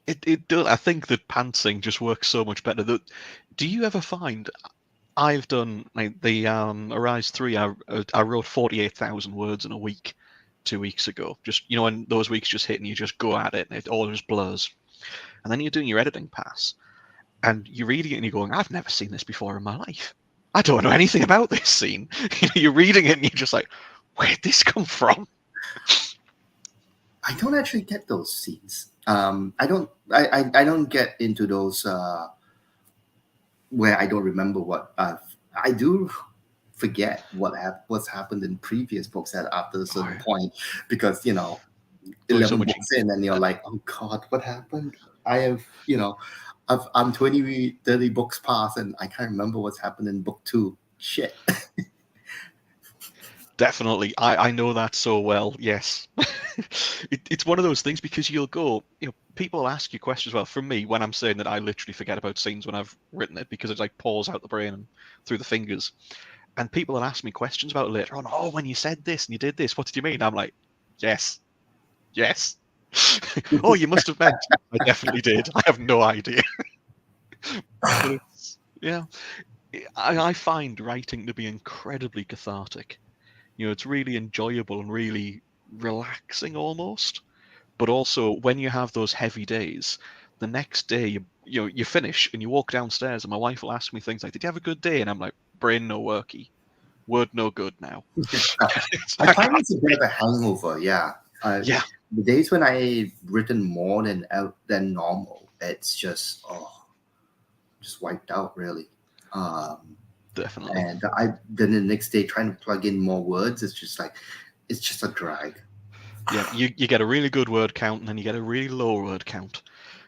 It does. I think that pantsing just works so much better. Do you ever find I've done like the Arise 3? I wrote 48,000 words in a week 2 weeks ago. Just when those weeks just hit and you just go at it and it all just blurs. And then you're doing your editing pass and you're reading it and you're going, I've never seen this before in my life. I don't know anything about this scene. You're reading it and you're just like, where'd this come from? I don't actually get those scenes. I don't get into those where I don't remember what I do forget what's happened in previous books at after a certain point, because 11 So much. books in and you're like, oh god, what happened? I have I'm 20, 30 books past and I can't remember what's happened in book 2. Shit. Definitely. I know that so well. Yes. It's one of those things because you'll go, people will ask you questions. Well, from me, when I'm saying that I literally forget about scenes when I've written it because it like pours out the brain and through the fingers. And people will ask me questions about it later on. Oh, when you said this and you did this, what did you mean? I'm like, yes, yes. Oh, you must have meant. I definitely did. I have no idea. But yeah, I find writing to be incredibly cathartic. It's really enjoyable and really relaxing almost. But also, when you have those heavy days, the next day you finish and you walk downstairs, and my wife will ask me things like, "Did you have a good day?" And I'm like, "Brain no worky, word no good now." It's I like, find it's a bit of a hangover. Yeah. yeah, The days when I've written more than normal, it's just wiped out really. definitely. And then the next day trying to plug in more words, it's just a drag. Yeah, you get a really good word count, and then you get a really low word count,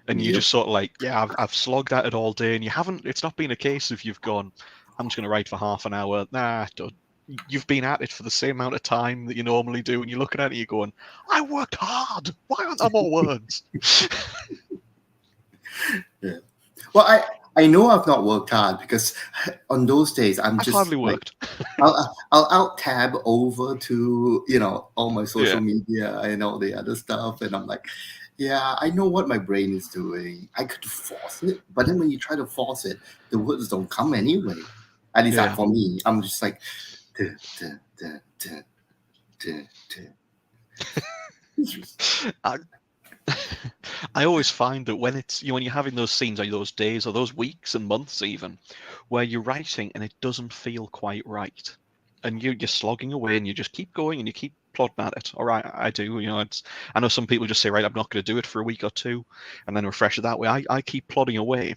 and you Yep. just sort of like, yeah, I've slogged at it all day, and you haven't. It's not been a case of you've gone, I'm just going to write for half an hour. Nah, don't. You've been at it for the same amount of time that you normally do, and you're looking at it, you're going, I worked hard. Why aren't there more words? Yeah. Well, I know I've not worked hard because on those days I'm I've just hardly like worked. I'll out tab over to all my social Yeah, media and all the other stuff, and I'm like, yeah, I know what my brain is doing. I could force it, but then when you try to force it, the words don't come anyway. At least yeah. for me, I'm just like, duh, duh, duh, duh, duh, duh. I, I always find that when when you're having those scenes or those days or those weeks and months even, where you're writing and it doesn't feel quite right, and you're slogging away and you just keep going and you keep plodding at it. All right, I do. I know some people just say, right, I'm not going to do it for a week or two, and then refresh it that way. I keep plodding away,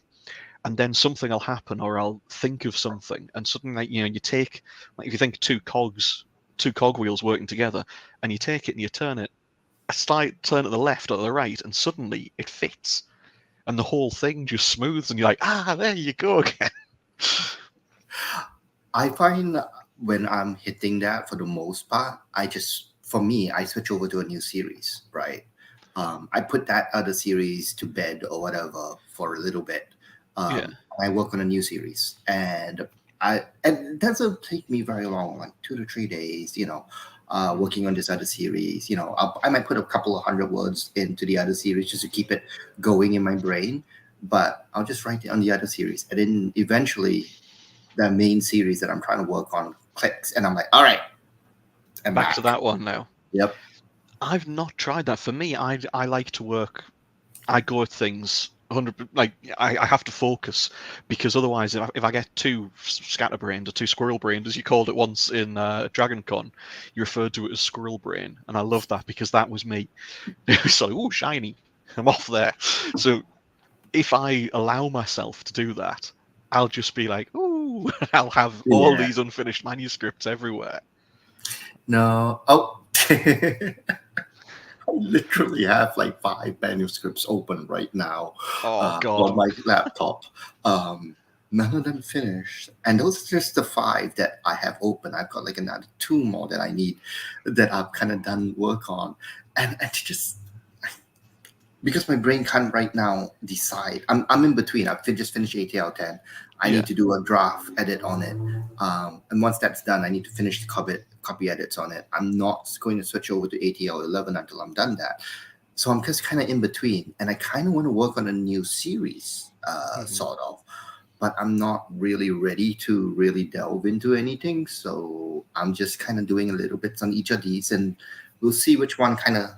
and then something will happen, or I'll think of something, and suddenly, like, you take, like, if you think two cogwheels working together, and you take it and you turn it a slight turn to the left or the right, and suddenly it fits, and the whole thing just smooths, and you're like, there you go again. I find when I'm hitting that, for the most part, for me, I switch over to a new series, right? I put that other series to bed or whatever for a little bit. Yeah. I work on a new series, and it doesn't take me very long, like 2 to 3 days, working on this other series. I might put a couple of hundred words into the other series just to keep it going in my brain, but I'll just write it on the other series, and then eventually the main series that I'm trying to work on clicks, and I'm like, all right, I'm Back to back. that one now. Yep. I've not tried that. For me, I like to work. I go at things 100. Like, I have to focus, because otherwise, if I get too scatterbrained, or too squirrel brained, as you called it once in Dragon Con, you referred to it as squirrel brain, and I love that, because that was me. It was like, oh, shiny, I'm off there. So if I allow myself to do that, I'll just be like, ooh, I'll have all Yeah. these unfinished manuscripts everywhere. No. Oh. I literally have like 5 manuscripts open right now Oh God. on my laptop. None of them finished, and those are just the 5 that I have open. I've got like another 2 more that I need, that I've kind of done work on, and it's just because my brain can't right now decide. I'm in between. I've just finished ATL 10. I Yeah. need to do a draft edit on it, and once that's done, I need to finish the copy edits on it. I'm not going to switch over to ATL 11 until I'm done that. So I'm just kind of in between, and I kind of want to work on a new series, sort of, but I'm not really ready to really delve into anything. So I'm just kind of doing a little bits on each of these, and we'll see which one kind of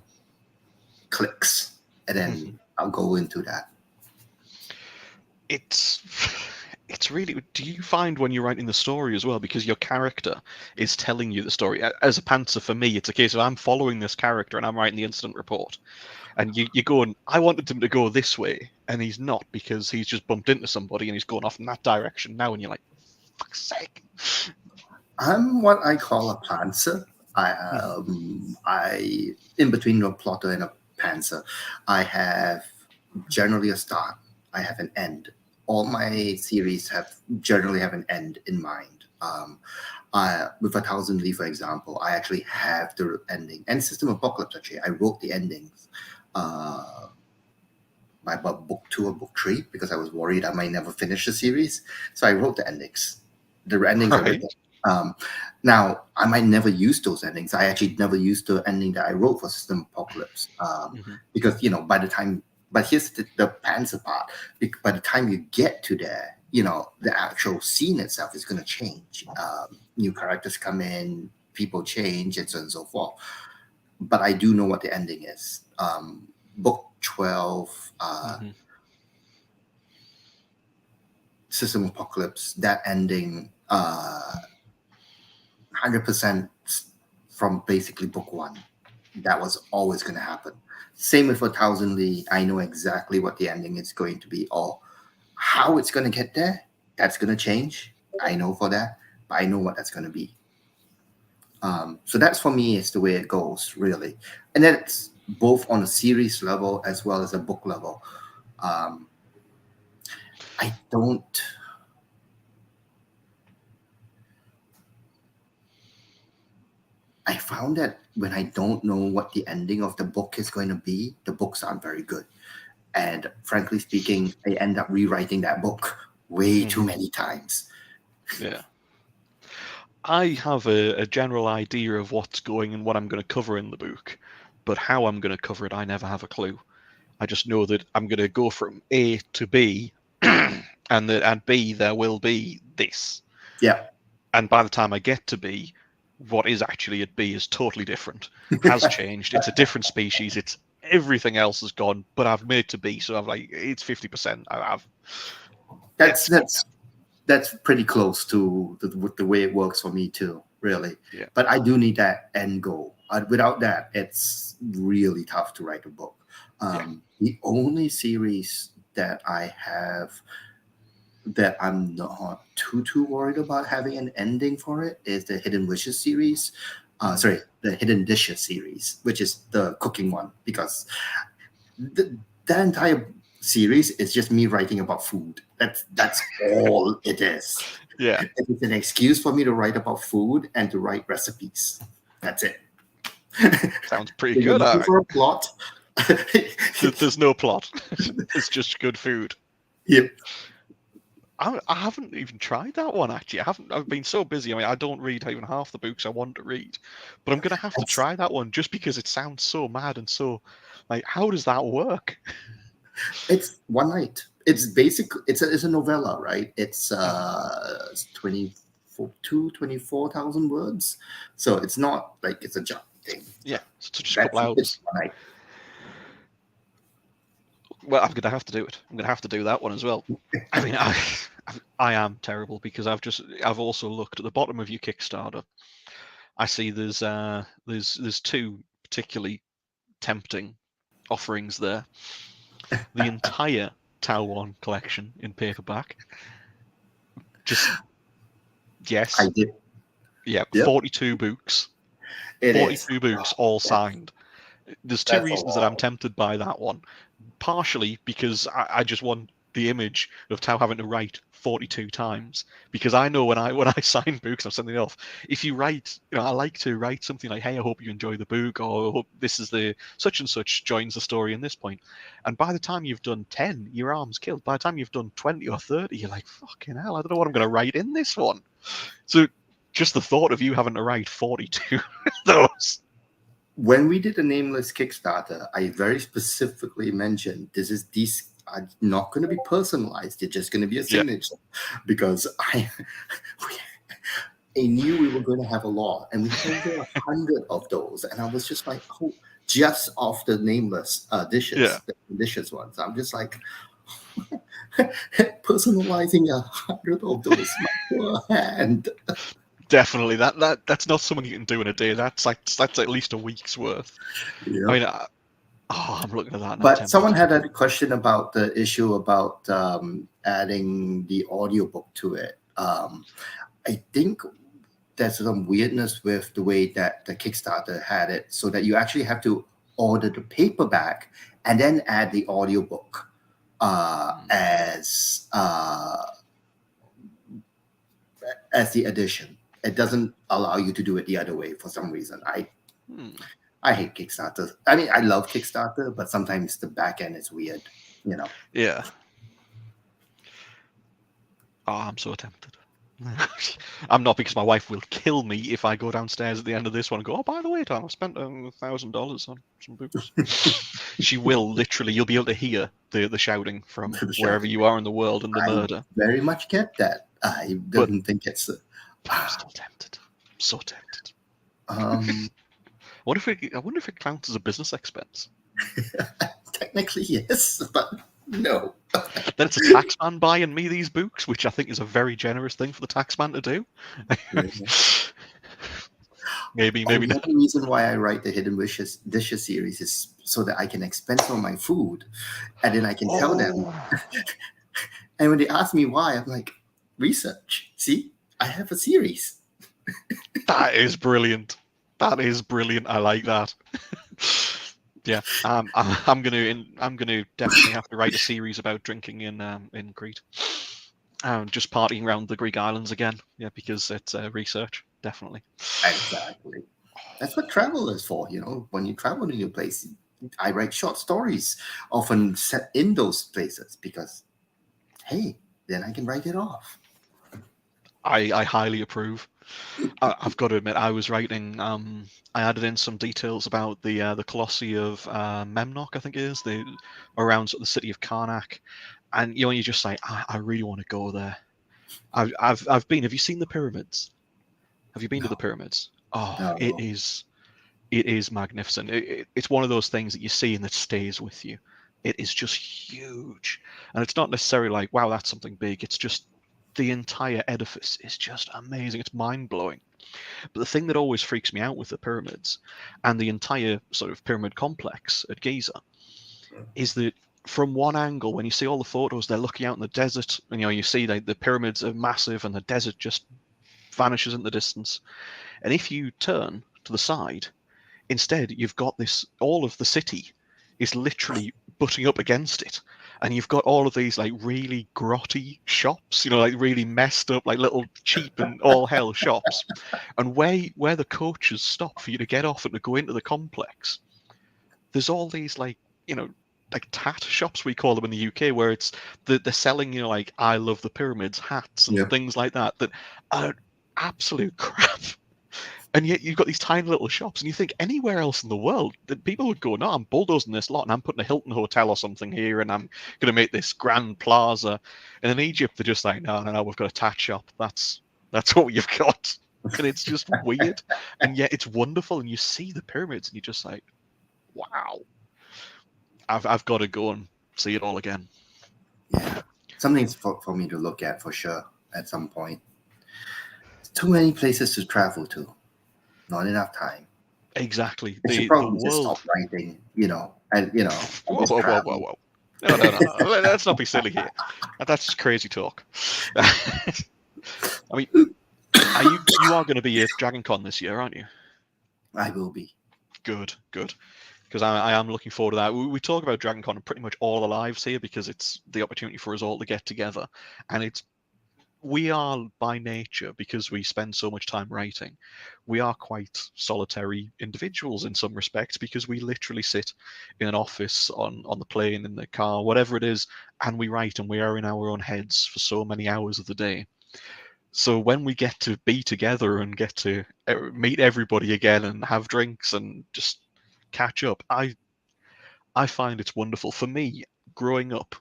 clicks, and then I'll go into that. It's really. Do you find when you're writing the story as well, because your character is telling you the story? As a pantser, for me, it's a case of I'm following this character and I'm writing the incident report, and you're going, I wanted him to go this way, and he's not, because he's just bumped into somebody and he's going off in that direction now, and you're like, fuck's sake. I'm what I call a pantser. In between a plotter and a pantser, I have generally a start. I have an end. All my series generally have an end in mind. With 1,000 Lee, for example, I actually have the ending. And System Apocalypse, actually, I wrote the endings by about book 2 or book 3, because I was worried I might never finish the series. So I wrote the endings. The endings are written. Now, I might never use those endings. I actually never used the ending that I wrote for System Apocalypse, because, by the time, but here's the Panzer part. By the time you get to there, the actual scene itself is going to change. New characters come in, people change, and so on and so forth. But I do know what the ending is. Book 12, System Apocalypse, that ending, 100% from basically book 1. That was always going to happen. Same with 1,000 Lee. I know exactly what the ending is going to be, or how it's going to get there. That's going to change. I know for that, but I know what that's going to be. So that's, for me, is the way it goes, really. And that's both on a series level as well as a book level. I found that when I don't know what the ending of the book is going to be, the books aren't very good. And frankly speaking, I end up rewriting that book way too many times. Yeah. I have a general idea of what's going and what I'm going to cover in the book, but how I'm going to cover it, I never have a clue. I just know that I'm going to go from A to B, and that at B there will be this. Yeah. And by the time I get to B, what is actually at B is totally different, has changed. It's a different species. It's everything else has gone, but I've made to B, so I'm like, it's 50%. I have. That's pretty close to the way it works for me too, really. Yeah. But I do need that end goal. Without that, it's really tough to write a book. The only series that I have that I'm not too worried about having an ending for it is the Hidden Wishes series. Sorry, the Hidden Dishes series, which is the cooking one, because that entire series is just me writing about food. That's all it is. Yeah, It's an excuse for me to write about food and to write recipes. That's it. sounds pretty If you're good. looking for a plot, There's no plot. It's just good food. yep. I haven't even tried that one actually. I haven't. I've been so busy. I mean, I don't read even half the books I want to read, but I'm gonna have to That's try that one just because it sounds so mad and so like. How does that work? It's one night. It's basically it's a novella, right? It's Mhm. 24,000 words, so it's not like it's a giant thing. Yeah, so just a couple That's it's hours. one night. Well, I'm gonna have to do it. I'm gonna have to do that one as well. I mean, I am terrible because I've also looked at the bottom of your Kickstarter. I see there's two particularly tempting offerings there. The entire Tao Wong collection in paperback. Just I yes, did. yeah, Yep, 42 books, it is. 42 books, all That's signed. There's two that's a reasons that I'm lot. tempted by that one. Partially because I just want the image of Tao having to write 42 times, because I know when I sign books or something off, if you write, I like to write something like, hey, I hope you enjoy the book, or I hope this is the such and such joins the story in this point. And by the time you've done 10, your arm's killed. By the time you've done 20 or 30, you're like, fucking hell, I don't know what I'm going to write in this one. So just the thought of you having to write 42 of those. When we did a nameless Kickstarter, I very specifically mentioned these are not going to be personalized. They're just going to be a Yeah. signature, because I knew we were going to have a lot, and we have over 100 of those. And I was just like, oh, just off the nameless Yeah. dishes, the dishes ones. I'm just like, personalizing 100 of those, my poor hand. Definitely, that's not something you can do in a day. That's at least a week's worth. I Yeah. mean, I'm looking at that and I'm But tempted. someone had a question about the issue about adding the audiobook to it. I think there's some weirdness with the way that the Kickstarter had it, so that you actually have to order the paperback and then add the audiobook as the addition. It doesn't allow you to do it the other way for some reason. Hmm. I hate Kickstarter. I mean, I love Kickstarter, but sometimes the back end is weird. You know. Yeah. Oh, I'm so tempted. I'm not, because my wife will kill me if I go downstairs at the end of this one and go, oh, by the way, Tom, I spent $1,000 on some books. She will literally, you'll be able to hear the shouting from The wherever shouting. you are in the world and the I murder. very much get that. I But, don't think it's. but I'm still tempted. I'm so tempted. Um, I wonder if it counts as a business expense. technically, yes, but no. Then it's a tax man buying me these books, which I think is a very generous thing for the tax man to do. Maybe, Oh, maybe the not. other reason why I write the Hidden Wishes Dishes series is so that I can expense on my food, and then I can tell them. Oh, And when they ask me why, I'm like, research. See, I have a series. that is brilliant. That is brilliant. I like that. Yeah, I'm gonna definitely have to write a series about drinking in Crete. Just partying around the Greek islands again. Yeah, because it's research, definitely. Exactly. That's what travel is for. When you travel to a new place, I write short stories, often set in those places, because, hey, then I can write it off. I highly approve. I've got to admit, I was writing. I added in some details about the Colossi of Memnoch, I think it is, the around sort of the city of Karnak, and you're just like, I really want to go there. I've been. Have you seen the pyramids? Have you been to the No, pyramids? Oh, no. it is magnificent. It's one of those things that you see and that stays with you. It is just huge, and it's not necessarily like, wow, that's something big. It's just the entire edifice is just amazing. It's mind blowing. But the thing that always freaks me out with the pyramids and the entire sort of pyramid complex at Giza is that from one angle, when you see all the photos, they're looking out in the desert, and you see the pyramids are massive, and the desert just vanishes in the distance. And if you turn to the side, instead you've got this, all of the city is literally butting up against it, and you've got all of these like really grotty shops, like really messed up, like little cheap and all hell shops. And where the coaches stop for you to get off and to go into the complex, there's all these like tat shops, we call them in the UK, where they're selling like I love the pyramids hats and Yep. things like that are absolute crap. And yet you've got these tiny little shops, and you think anywhere else in the world that people would go, no, I'm bulldozing this lot, and I'm putting a Hilton hotel or something here, and I'm going to make this grand plaza. And in Egypt, they're just like, no, we've got a tat shop. That's what you've got. And it's just weird, and yet it's wonderful. And you see the pyramids, and you're just like, wow, I've got to go and see it all again. Yeah, something for me to look at for sure at some point. Too many places to travel to, not enough time. Exactly. I should The probably just world. stop writing, and Whoa, just whoa, whoa, whoa, travel. whoa. No. Let's not be silly here. That's just crazy talk. I mean, you are going to be at Dragon Con this year, aren't you? I will be. Good. Because I am looking forward to that. We talk about Dragon Con in pretty much all the lives here because it's the opportunity for us all to get together. And we are by nature, because we spend so much time writing, we are quite solitary individuals in some respects, because we literally sit in an office, on the plane, in the car, whatever it is, and we write, and we are in our own heads for so many hours of the day. So when we get to be together and get to meet everybody again and have drinks and just catch up, I find it's wonderful. For me, growing up,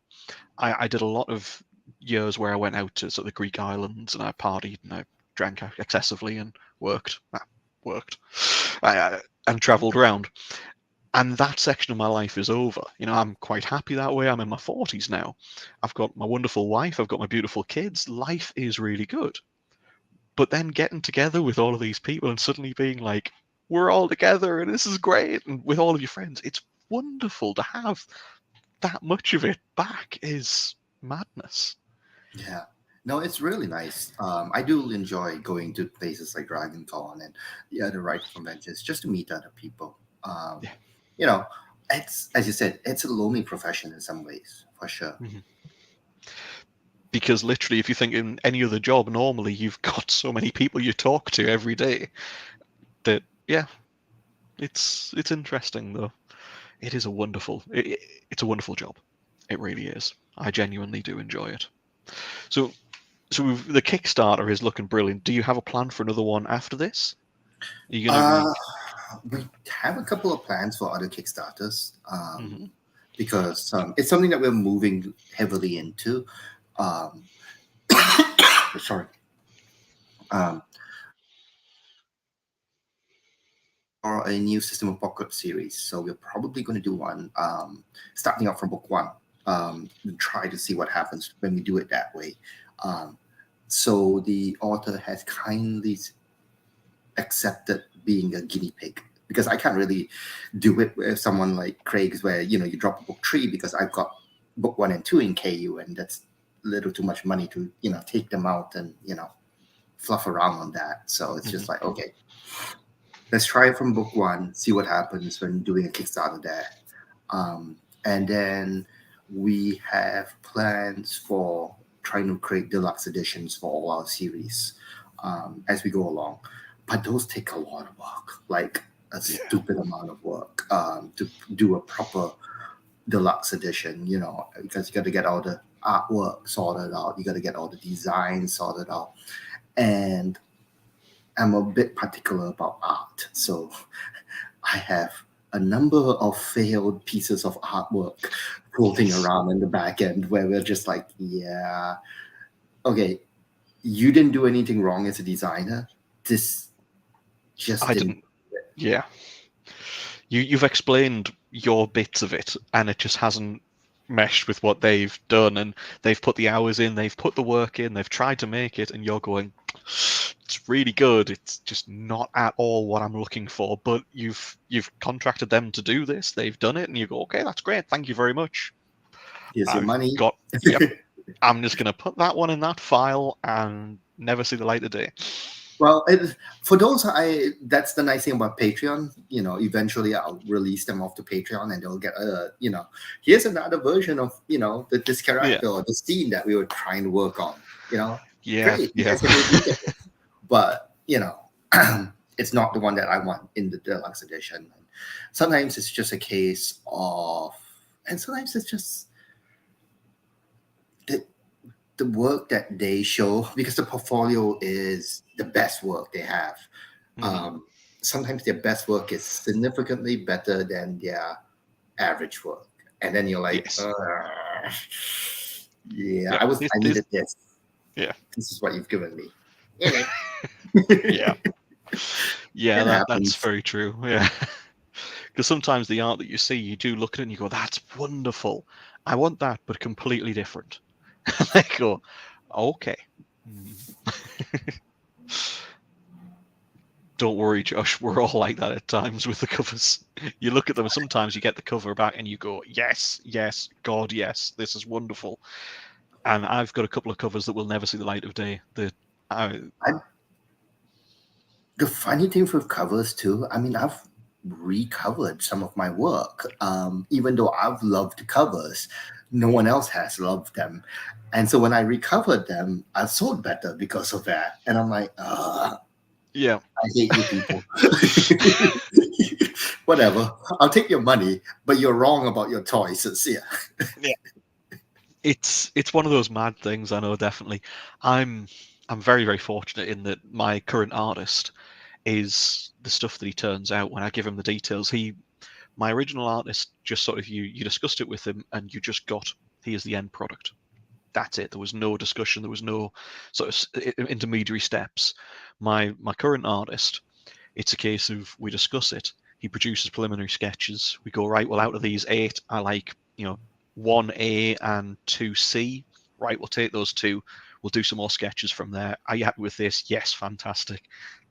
I did a lot of years where I went out to sort of the Greek islands, and I partied and I drank excessively and worked, and travelled around. And that section of my life is over. I'm quite happy that way. I'm in my 40s now. I've got my wonderful wife. I've got my beautiful kids. Life is really good. But then getting together with all of these people and suddenly being like, we're all together and this is great, and with all of your friends, it's wonderful to have that much of it back. Is madness. Yeah. No, it's really nice. I do enjoy going to places like Dragon Con and the other writing conventions just to meet other people. Yeah. You know, it's, as you said, it's a lonely profession in some ways, for sure. Mm-hmm. Because literally, if you think in any other job, normally you've got so many people you talk to every day that, yeah, it's interesting though. It is it's a wonderful job. It really is. I genuinely do enjoy it. So the Kickstarter is looking brilliant. Do you have a plan for another one after this? Are you going to We have a couple of plans for other Kickstarters Mm-hmm. because it's something that we're moving heavily into. Um, sorry. Or a new System of Pocket series. So we're probably going to do one starting out from book one. And try to see what happens when we do it that way. So the author has kindly accepted being a guinea pig, because I can't really do it with someone like Craig's, where you drop a book 3 because I've got book 1 and 2 in KU, and that's a little too much money to take them out and fluff around on that. So it's just like, okay, let's try it from book 1, see what happens when doing a Kickstarter there. And then we have plans for trying to create deluxe editions for all our series as we go along. But those take a lot of work, like a stupid amount of work to do a proper deluxe edition, because you got to get all the artwork sorted out. You got to get all the designs sorted out. And I'm a bit particular about art. So I have a number of failed pieces of artwork floating around in the back end where we're just like, yeah, okay, you didn't do anything wrong as a designer. This just didn't. Yeah. You've explained your bits of it, and it just hasn't meshed with what they've done, and they've put the hours in, they've put the work in, they've tried to make it, and you're going, it's really good, it's just not at all what I'm looking for. But you've contracted them to do this, they've done it, and you go, okay, that's great, thank you very much. Here's your money. Yep. I'm just gonna put that one in that file and never see the light of day. Well, for those, that's the nice thing about Patreon. Eventually I'll release them off to Patreon, and they'll get here's another version of this character or the scene that we were trying to work on. Great, you guys get to look at it. But it's not the one that I want in the deluxe edition. Sometimes it's just a case of, and sometimes it's just the work that they show, because the portfolio is the best work they have. Sometimes their best work is significantly better than their average work, and then you're like, I needed this. Yeah, this is what you've given me. That's very true. Yeah, because sometimes the art that you see, you do look at it and you go, "That's wonderful. I want that, but completely different." And they go, "Okay." Don't worry, Josh. We're all like that at times with the covers. You look at them, sometimes you get the cover back and you go, yes, God, yes, this is wonderful. And I've got a couple of covers that will never see the light of day. The funny thing with covers too, I've recovered some of my work. Even though I've loved covers, no one else has loved them. And so when I recovered them, I sold better because of that. And I'm like, yeah, I hate you people. Whatever. I'll take your money, but you're wrong about your choices. Yeah. It's one of those mad things. I know, definitely. I'm very, very fortunate in that my current artist is the stuff that he turns out when I give him the details. My original artist, just sort of you discussed it with him and you just got, here's the end product. That's it. There was no discussion. There was no sort of intermediary steps. My current artist, it's a case of we discuss it. He produces preliminary sketches. We go, right, well, out of these 8, I like 1A and 2C. Right, we'll take those 2. We'll do some more sketches from there. Are you happy with this? Yes, fantastic.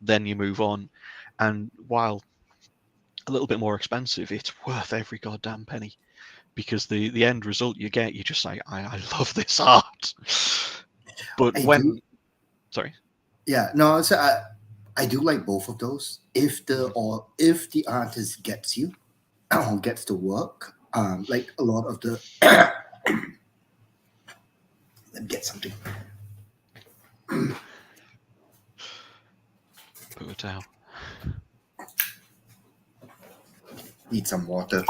Then you move on. And while a little bit more expensive, it's worth every goddamn penny, because the end result you get, you're just like, I love this art. But sorry. Yeah, no, so I do like both of those. If the artist gets you, gets to work, like a lot of the let me get something. Put it out. Need some water.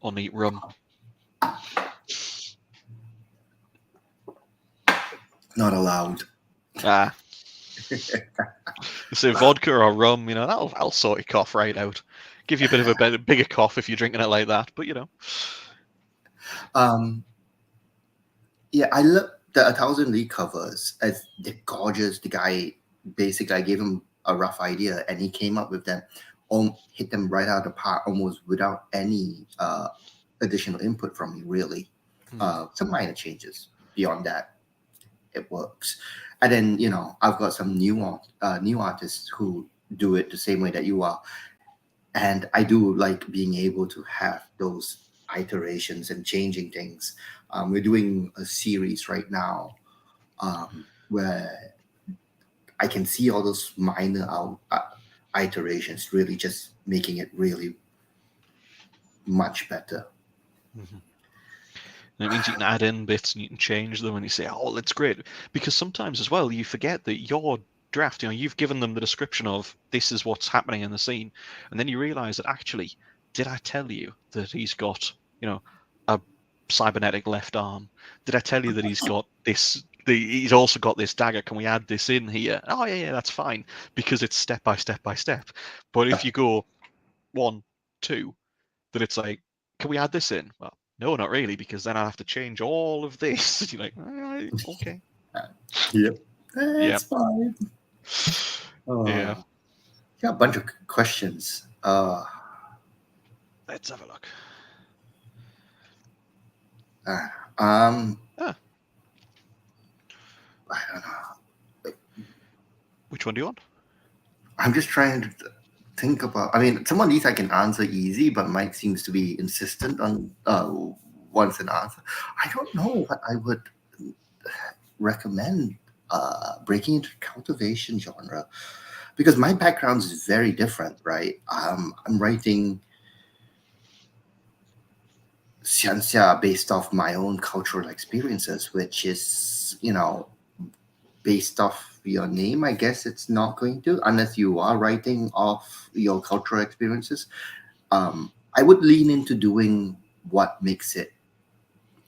Or eat rum. Not allowed. You say vodka or rum, that'll sort your cough right out. Give you a bit of a bigger cough if you're drinking it like that, but Yeah, I love the 1,000 League covers. As they're gorgeous. The guy, basically, I gave him a rough idea, and he came up with them, hit them right out of the park, almost without any additional input from me, really. Some minor changes. Beyond that, it works. And then, I've got some new artists who do it the same way that you are. And I do like being able to have those iterations and changing things. We're doing a series right now where I can see all those minor iterations really just making it really much better. And it means you can add in bits and you can change them, and you say, oh, that's great. Because sometimes as well, you forget that your draft, you've given them the description of this is what's happening in the scene. And then you realize that actually, did I tell you that he's got, a cybernetic left arm? Did I tell you that he's got this? He's also got this dagger. Can we add this in here? Oh, yeah, that's fine. Because it's step by step by step. But if you go 1, 2, then it's like, can we add this in? Well, no, not really, because then I have to change all of this. You're like, okay. Yep. That's fine. Yeah. Got a bunch of questions. Let's have a look. I don't know. Which one do you want? I'm just trying to think about. I mean, some of these I can answer easy, but Mike seems to be insistent on wants an answer. I don't know what I would recommend breaking into cultivation genre because my background is very different, right? I'm writing xianxia based off my own cultural experiences, which is, based off your name, I guess it's not going to, unless you are writing off your cultural experiences. I would lean into doing what makes it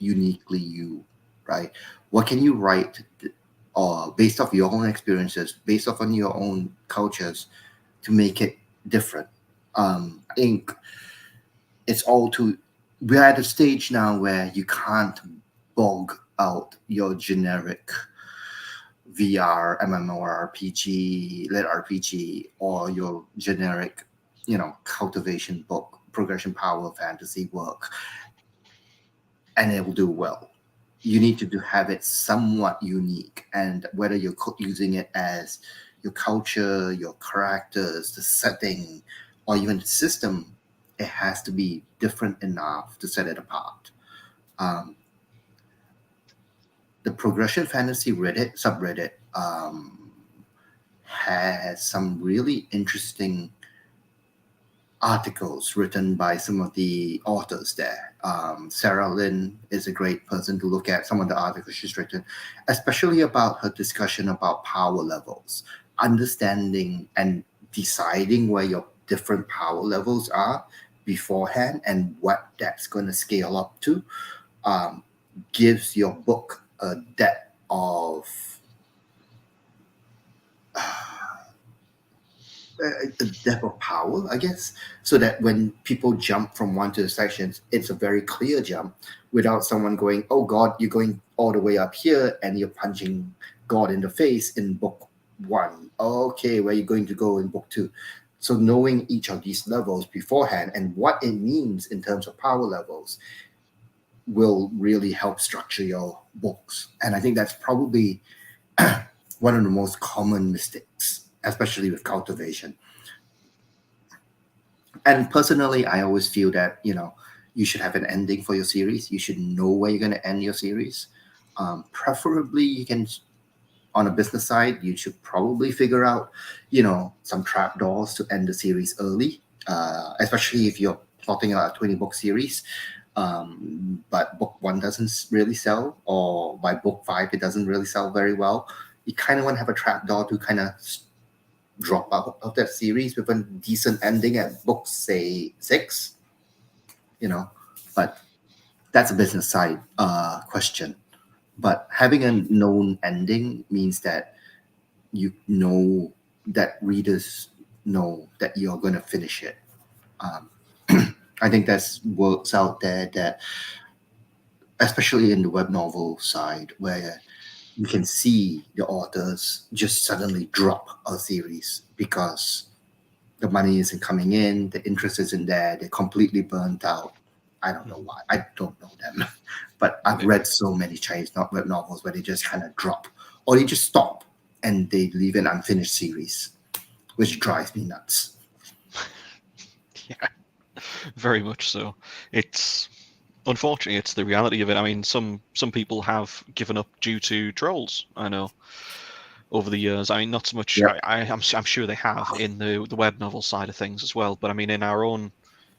uniquely you, right? What can you write based off your own experiences, based off on your own cultures to make it different? I think it's all too, we're at a stage now where you can't bog out your generic VR, MMORPG, lit RPG, or your generic, cultivation book, progression power fantasy work, and it will do well. You need to have it somewhat unique, and whether you're using it as your culture, your characters, the setting, or even the system, it has to be different enough to set it apart. Um, the progression fantasy Reddit subreddit has some really interesting articles written by some of the authors there. Sarah Lynn is a great person to look at some of the articles she's written, especially about her discussion about power levels, understanding and deciding where your different power levels are beforehand and what that's going to scale up to, um, gives your book a depth of a depth of power, I guess, so that when people jump from one to the sections, it's a very clear jump without someone going, "Oh God, you're going all the way up here and you're punching God in the face in book one. Okay, where are you going to go in book two?" So knowing each of these levels beforehand and what it means in terms of power levels will really help structure your books. And I think that's probably one of the most common mistakes, especially with cultivation. And personally, I always feel that you should have an ending for your series. You should know where you're going to end your series. Preferably, you can, on a business side, you should probably figure out some trapdoors to end the series early, especially if you're plotting out a 20-book series. But book one doesn't really sell, or by book five it doesn't really sell very well. You kind of want to have a trapdoor to kind of drop out of that series with a decent ending at book, say, six, you know. But that's a business side question. But having a known ending means that you know that readers know that you're going to finish it. Um, I think that's works out there that, especially in the web novel side, where you can see the authors just suddenly drop a series because the money isn't coming in, the interest isn't there, they're completely burnt out. I don't know Mhm. why. I don't know them. But I've Yeah. read so many Chinese web novels where they just kind of drop or they just stop and they leave an unfinished series, which drives me nuts. Yeah, very much so. It's unfortunately it's the reality of it. I mean, some people have given up due to trolls. I know over the years. I mean, not so much. Yep. I'm sure they have in the web novel side of things as well. But I mean, in our own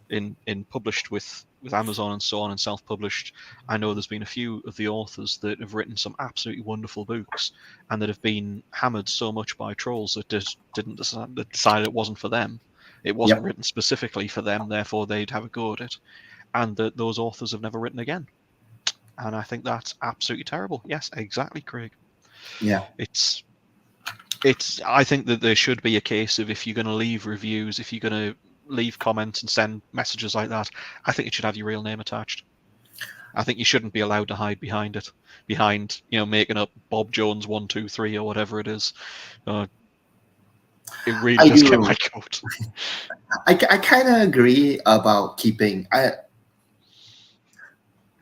in published with Amazon and so on and self-published, I know there's been a few of the authors that have written some absolutely wonderful books and that have been hammered so much by trolls that just didn't decide that decided it wasn't for them. It wasn't Yep. written specifically for them, therefore they'd have a go at it, and that those authors have never written again. And I think that's absolutely terrible. Yes, exactly, Craig. Yeah. It's I think that there should be a case of, if you're going to leave reviews, if you're going to leave comments and send messages like that, I think it should have your real name attached. I think you shouldn't be allowed to hide behind it, behind making up Bob Jones 123 or whatever it is. Uh, it really I does get my do. goat. I kind of agree about keeping.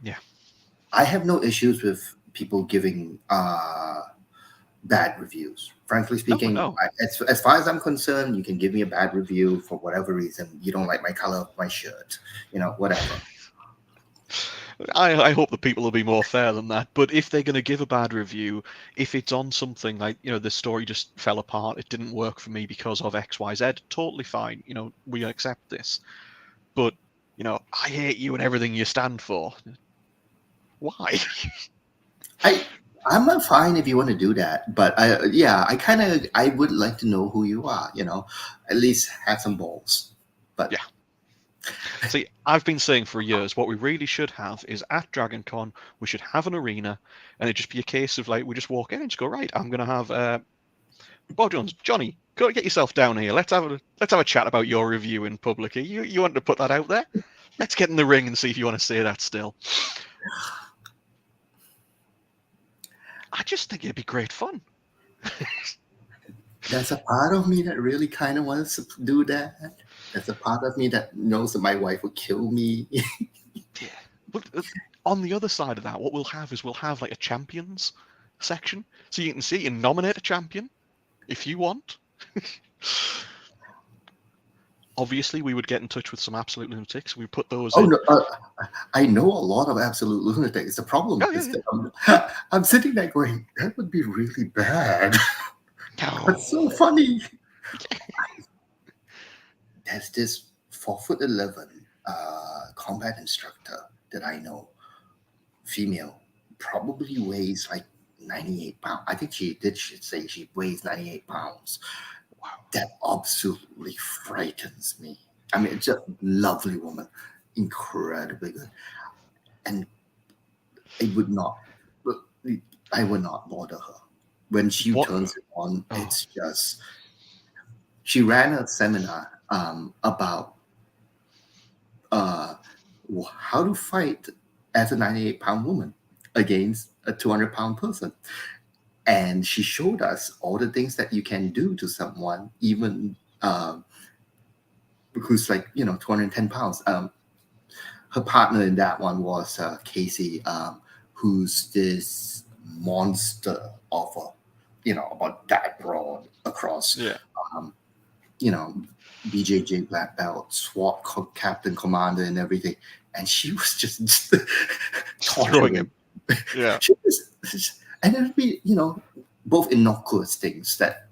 Yeah. I have no issues with people giving bad reviews. Frankly No, speaking, no. as far as I'm concerned, you can give me a bad review for whatever reason. You don't like my color of my shirt, whatever. I hope that people will be more fair than that. But if they're going to give a bad review, if it's on something like, the story just fell apart, it didn't work for me because of X, Y, Z, totally fine. We accept this. But, I hate you and everything you stand for. Why? I'm not fine if you want to do that, but I would like to know who you are. At least have some balls. But Yeah. See, I've been saying for years, what we really should have is at DragonCon, we should have an arena, and it'd just be a case of we just walk in and just go, right, I'm going to have Bob Jones, Johnny, go get yourself down here. Let's have a chat about your review in public. You want to put that out there? Let's get in the ring and see if you want to say that still. I just think it'd be great fun. There's a part of me that really kind of wants to do that. There's a part of me that knows that my wife would kill me. Yeah. But on the other side of that, what we'll have is a champions section, so you can see and nominate a champion if you want. Obviously, we would get in touch with some absolute lunatics. We put those in. No, I know a lot of absolute lunatics. The problem is that I'm sitting there going, that would be really bad. No. But so funny. There's this 4'11" combat instructor that I know, female, probably weighs like 98 pounds. I think she should say she weighs 98 pounds. Wow, that absolutely frightens me. I mean, it's just a lovely woman, incredibly good. And I would not bother her. When she turns it on, it's just... She ran a seminar about how to fight as a 98-pound woman against a 200-pound person. And she showed us all the things that you can do to someone, even who's 210 pounds. Her partner in that one was Casey, who's this monster of about that broad across. Yeah. BJJ black belt, SWAT captain, commander, and everything. And she was just throwing him. Yeah. And it would be, both innocuous things that,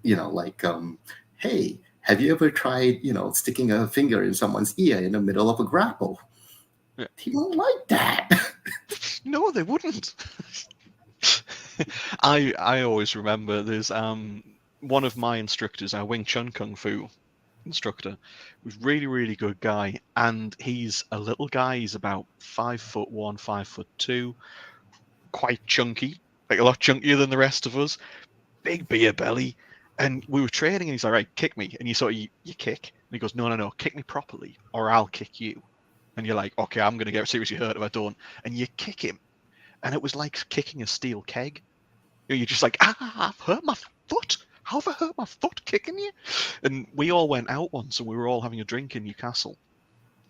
hey, have you ever tried, sticking a finger in someone's ear in the middle of a grapple? Yeah. They don't like that. No, they wouldn't. I always remember there's one of my instructors, our Wing Chun Kung Fu instructor, was really, really good guy, and he's a little guy. He's about 5'1", 5'2", quite chunky, a lot chunkier than the rest of us. Big beer belly, and we were training, and he's like, "Right, kick me," and you kick, and he goes, "No, kick me properly, or I'll kick you." And you're like, "Okay, I'm gonna get seriously hurt if I don't." And you kick him, and it was like kicking a steel keg. You're just like, I've hurt my foot. How have I hurt my foot kicking you? And we all went out once, and we were all having a drink in Newcastle,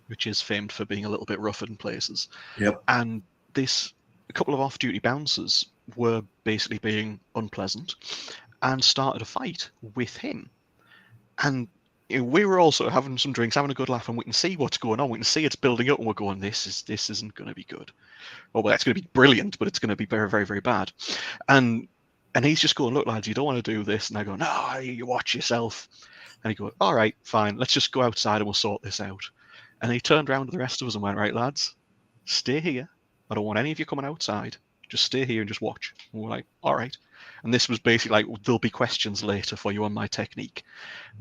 which is famed for being a little bit rougher in places. Yep. And a couple of off-duty bouncers were basically being unpleasant and started a fight with him. And we were also having some drinks, having a good laugh, and we can see what's going on. We can see it's building up, and we're going, this isn't going to be good. Well, that's going to be brilliant, but it's going to be very, very, very bad. And he's just going, "Look, lads, you don't want to do this." And I go, "No, you watch yourself." And he goes, "All right, fine. Let's just go outside and we'll sort this out." And he turned around to the rest of us and went, "Right, lads, stay here. I don't want any of you coming outside. Just stay here and just watch." And we're like, "All right." And this was basically like, "There'll be questions later for you on my technique."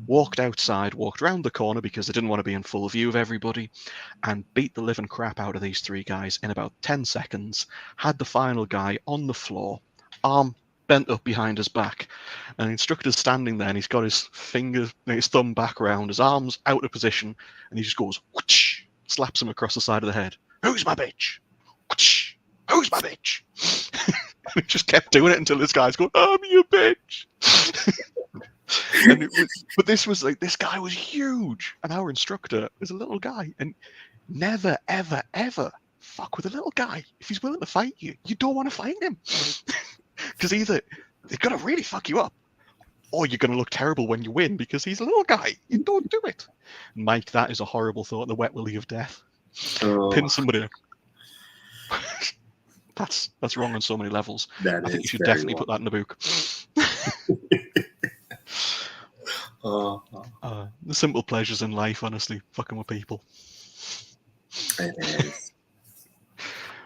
Walked outside, walked around the corner because I didn't want to be in full view of everybody, and beat the living crap out of these three guys in about 10 seconds. Had the final guy on the floor, arm bent up behind his back, and the instructor's standing there, and he's got his thumb back around, his arms out of position, and he just goes, whoosh, slaps him across the side of the head. "Who's my bitch? Whoosh, who's my bitch?" He just kept doing it until this guy's going, "I'm your bitch." But this was this guy was huge, and our instructor was a little guy, and never, ever, ever fuck with a little guy. If he's willing to fight you, you don't want to fight him. Because either They're gonna really fuck you up, or you're gonna look terrible when you win because he's a little guy. You don't do it, Mike. That is a horrible thought. The wet willy of death. Pin Oh, somebody. That's wrong on so many levels. that I think you is should very definitely wrong. put that in the book. The simple pleasures in life, honestly, fucking with people. It is.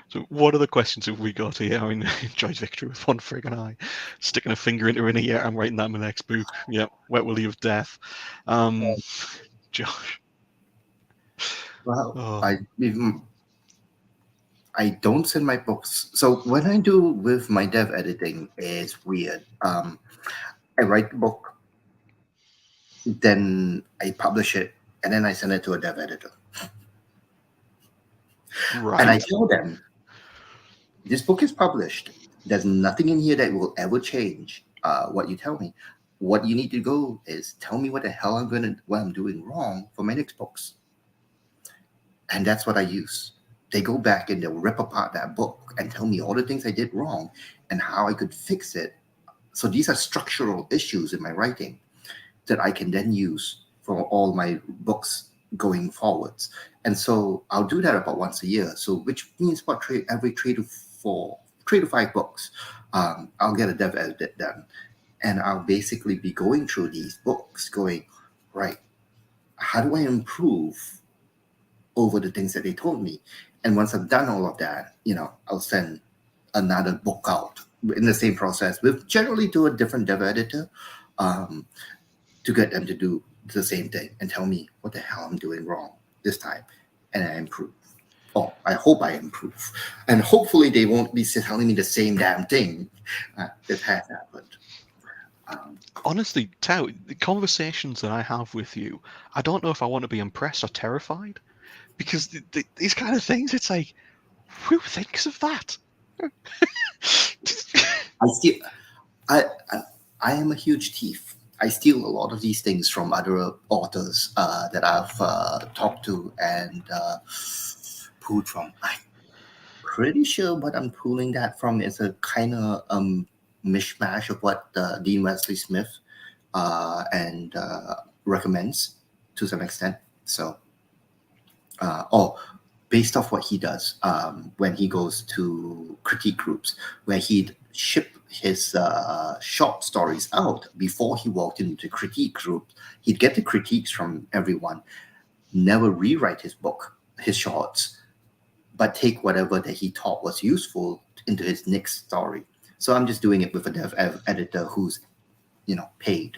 So, what other questions have we got here? I mean, enjoys victory with one friggin' eye, sticking a finger into an ear. I'm writing that in my next book. Yeah, wet willy of death. Josh. Well, Oh, I don't send my books. So what I do with my dev editing is weird. I write the book, then I publish it, and then I send it to a dev editor. And I right. tell them, this book is published. There's nothing in here that will ever change what you tell me. What you need to go is tell me what the hell what I'm doing wrong for my next books. And that's what I use. They go back and they'll rip apart that book and tell me all the things I did wrong and how I could fix it. So these are structural issues in my writing that I can then use for all my books going forwards. And so I'll do that about once a year. So which means about every 3 to 5 books, I'll get a dev edit done. And I'll basically be going through these books going, right, how do I improve over the things that they told me? And once I've done all of that, I'll send another book out in the same process with generally to a different dev editor, to get them to do the same thing and tell me what the hell I'm doing wrong this time, and I improve. Oh, I hope I improve, and hopefully they won't be telling me the same damn thing that has happened. Honestly, Tao, the conversations that I have with you, I don't know if I want to be impressed or terrified, because these kind of things, it's like, who thinks of that? I still, I am a huge thief. I steal a lot of these things from other authors that I've talked to and pulled from. I'm pretty sure what I'm pulling that from is a kind of mishmash of what Dean Wesley Smith and recommends to some extent. So, based off what he does when he goes to critique groups, where he'd ship his short stories out before he walked into critique groups. He'd get the critiques from everyone, never rewrite his book, his shorts, but take whatever that he thought was useful into his next story. So I'm just doing it with a dev editor who's, paid.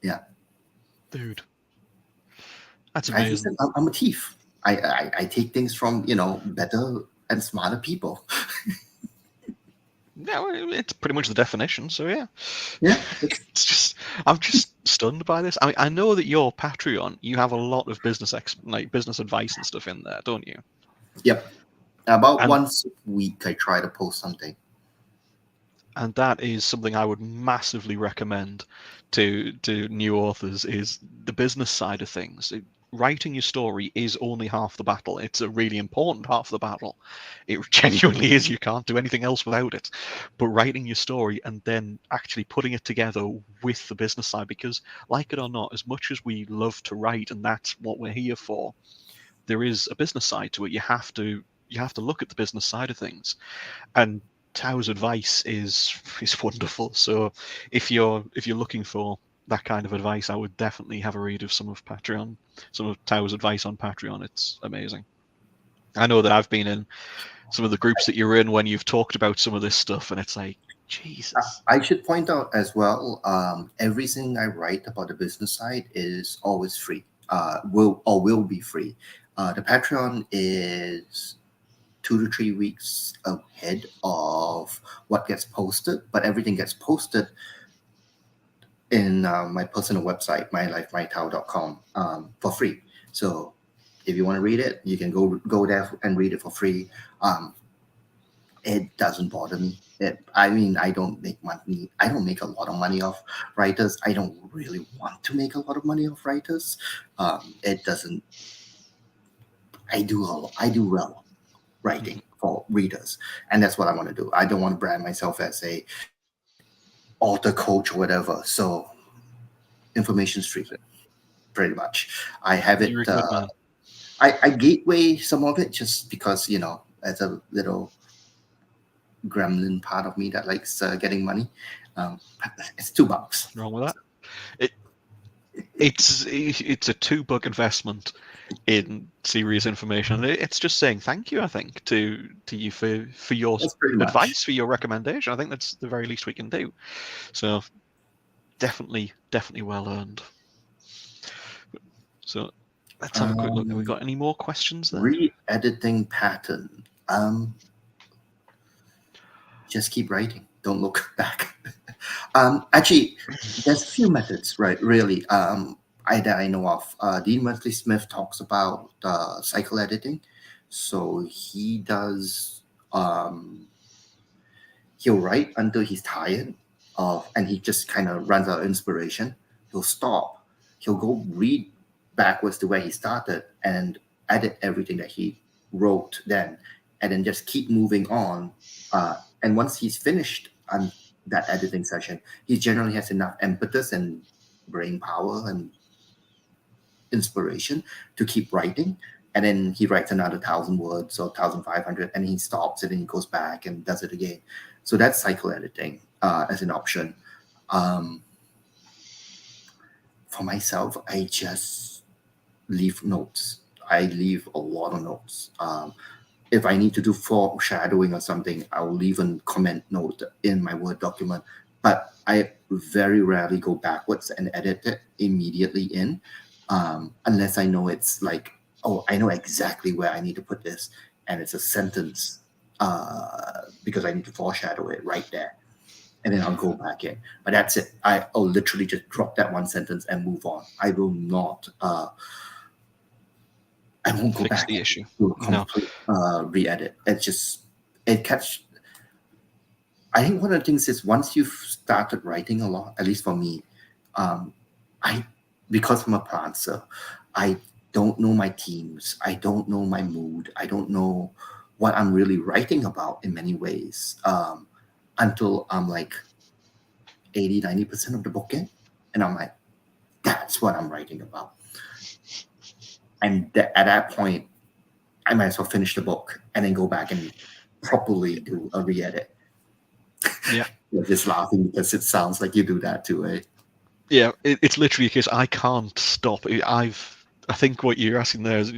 Yeah. Dude, that's As you said, amazing. I'm a thief. I take things from better and smarter people. Yeah, well, it's pretty much the definition. So yeah, Yeah. it's just I'm just stunned by this. I mean, I know that your Patreon, you have a lot of like business advice and stuff in there, don't you? Yep. About And once a week, I try to post something. and that is something I would massively recommend to new authors, is the business side of things. Writing your story is only half the battle. It's a really important half of the battle. It genuinely is. You can't do anything else without it. But writing your story and then actually putting it together with the business side, because like it or not, as much as we love to write and that's what we're here for, there is a business side to it. You have to look at the business side of things. And Tao's advice is wonderful. So if you're looking for that kind of advice, I would definitely have a read of some of Tao's advice on Patreon. It's amazing. I know that I've been in some of the groups that you're in when you've talked about some of this stuff, and it's like, Jesus. I should point out as well, everything I write about the business side is always free. Will be free. The Patreon is 2 to 3 weeks ahead of what gets posted, but everything gets posted in my personal website, mylifemytao.com, for free. So if you want to read it, you can go there and read it for free. It doesn't bother me. I mean, I don't make money. I don't make a lot of money off writers. I don't really want to make a lot of money off writers. It doesn't. I do well writing Mhm. for readers, and that's what I want to do. I don't want to brand myself as a author coach or whatever. So information street, pretty much. I have You're a it. good man. I gateway some of it just because, as a little gremlin part of me that likes getting money. It's $2. Nothing wrong with that. It, it's a $2 investment in serious information. It's just saying thank you, I think, to you for your That's pretty much. advice, for your recommendation. I think that's the very least we can do. So definitely well earned. So let's have a quick look. Have we got any more questions there? Re-editing pattern. Just keep writing. Don't look back. Actually, there's a few methods, right? Really, that I know of. Dean Wesley Smith talks about cycle editing. So he does. He'll write until he's tired, and he just kind of runs out of inspiration. He'll stop. He'll go read backwards to where he started and edit everything that he wrote then, and then just keep moving on. And once he's finished on that editing session, he generally has enough impetus and brain power and inspiration to keep writing. And then he writes another 1,000 words or 1,500, and he stops and then he goes back and does it again. So that's cycle editing as an option. For myself, I just leave notes. I leave a lot of notes. If I need to do foreshadowing or something, I'll leave a comment note in my Word document. But I very rarely go backwards and edit it immediately in, unless I know it's like, oh, I know exactly where I need to put this, and it's a sentence because I need to foreshadow it right there. And then I'll go back in. But that's it. I'll literally just drop that one sentence and move on. I will not... I won't go Fix back the issue. to a complete re-edit. It's just I think one of the things is once you've started writing a lot, at least for me, because I'm a prancer, I don't know my themes. I don't know my mood. I don't know what I'm really writing about in many ways until I'm like 80-90% of the book in, and I'm like, that's what I'm writing about. And at that point, I might as well finish the book and then go back and properly do a re-edit. Yeah. You're just laughing because it sounds like you do that too, eh? Yeah, it's literally because I can't stop. I think what you're asking there is,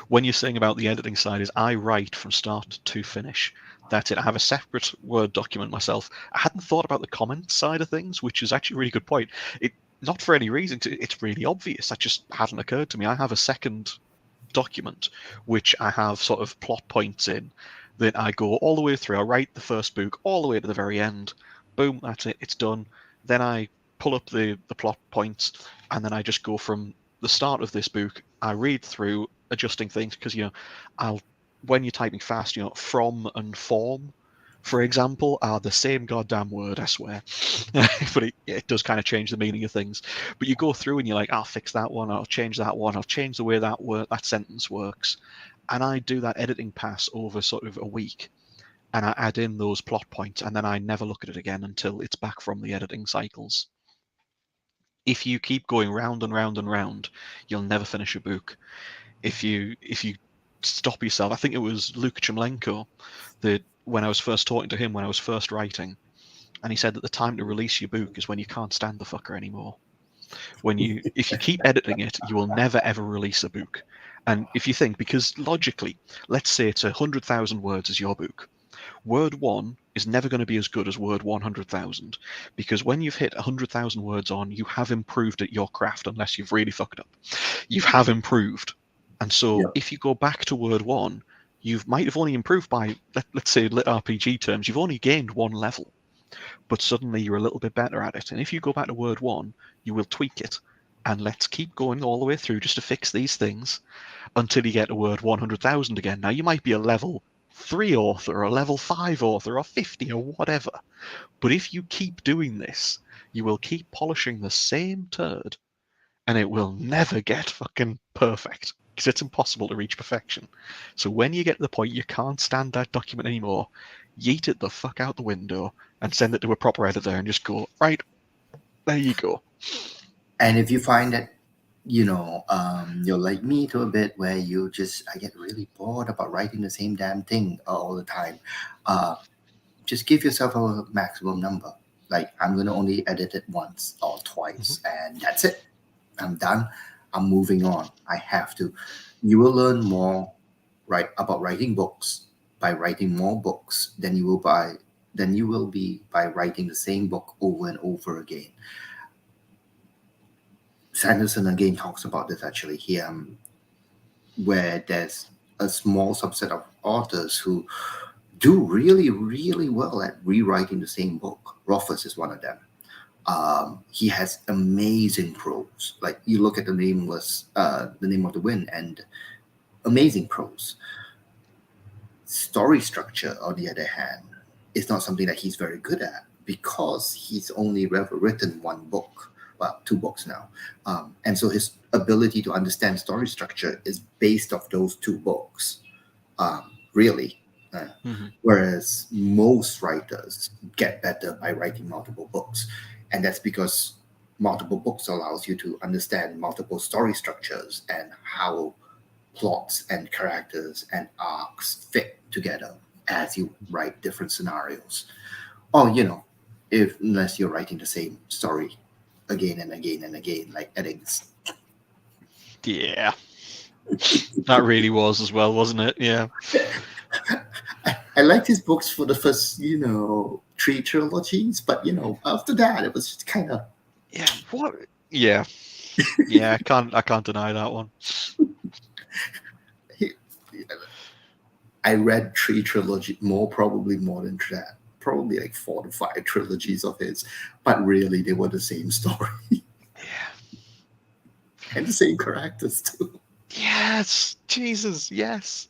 when you're saying about the editing side, is I write from start to finish. That's it. I have a separate Word document myself. I hadn't thought about the comment side of things, which is actually a really good point. Not for any reason. It's really obvious. That just hadn't occurred to me. I have a second document which I have sort of plot points in that I go all the way through. I write the first book all the way to the very end. Boom, that's it. It's done. Then I pull up the plot points, and then I just go from the start of this book. I read through, adjusting things because when you're typing fast, from and form, for example, are the same goddamn word, I swear. But it does kind of change the meaning of things. But you go through and you're like, I'll fix that one, I'll change that one, I'll change the way that sentence works. And I do that editing pass over sort of a week. And I add in those plot points, and then I never look at it again until it's back from the editing cycles. If you keep going round and round and round, you'll never finish a book. If you stop yourself, I think it was Luke Chemlenko that when I was first talking to him when I was first writing, and he said that the time to release your book is when you can't stand the fucker anymore. If you keep editing it, you will never ever release a book. And if you think, because logically, let's say it's 100,000 words as your book. Word 1 is never going to be as good as word 100,000, because when you've hit 100,000 words on, you have improved at your craft, unless you've really fucked up. You have improved. And so if you go back to word 1, you might have only improved by, let's say, lit RPG terms, you've only gained 1 level, but suddenly you're a little bit better at it. And if you go back to word 1, you will tweak it. And let's keep going all the way through just to fix these things until you get to word 100,000 again. Now, you might be a level 3 author, or a level 5 author, or 50, or whatever. But if you keep doing this, you will keep polishing the same turd, and it will never get fucking perfect. because it's impossible to reach perfection. So when you get to the point you can't stand that document anymore, yeet it the fuck out the window and send it to a proper editor and just go, right, there you go. And if you find that, you're like me to a bit where I get really bored about writing the same damn thing all the time. Just give yourself a maximum number. Like, I'm going to only edit it once or twice, and that's it. I'm done. I'm moving on. I have to. You will learn more about writing books by writing more books than you will be by writing the same book over and over again. Sanderson again talks about this actually here, where there's a small subset of authors who do really, really well at rewriting the same book. Rothfuss is one of them. He has amazing prose. Like, you look at the name of the wind, and amazing prose. Story structure, on the other hand, is not something that he's very good at because he's only ever written one book. Well, two books now. And so his ability to understand story structure is based off those two books, really. Whereas most writers get better by writing multiple books. And that's because multiple books allows you to understand multiple story structures and how plots and characters and arcs fit together as you write different scenarios. Or, unless you're writing the same story again and again and again, like Eddings. Yeah. That really was as well, wasn't it? Yeah. I liked his books for the first, 3 trilogies, but, after that, it was just kind of... Yeah, what? Yeah. Yeah, I can't deny that one. I read 3 trilogies, probably more than that. Probably like 4 to 5 trilogies of his, but really they were the same story. Yeah. And the same characters too. Yes, Jesus, yes.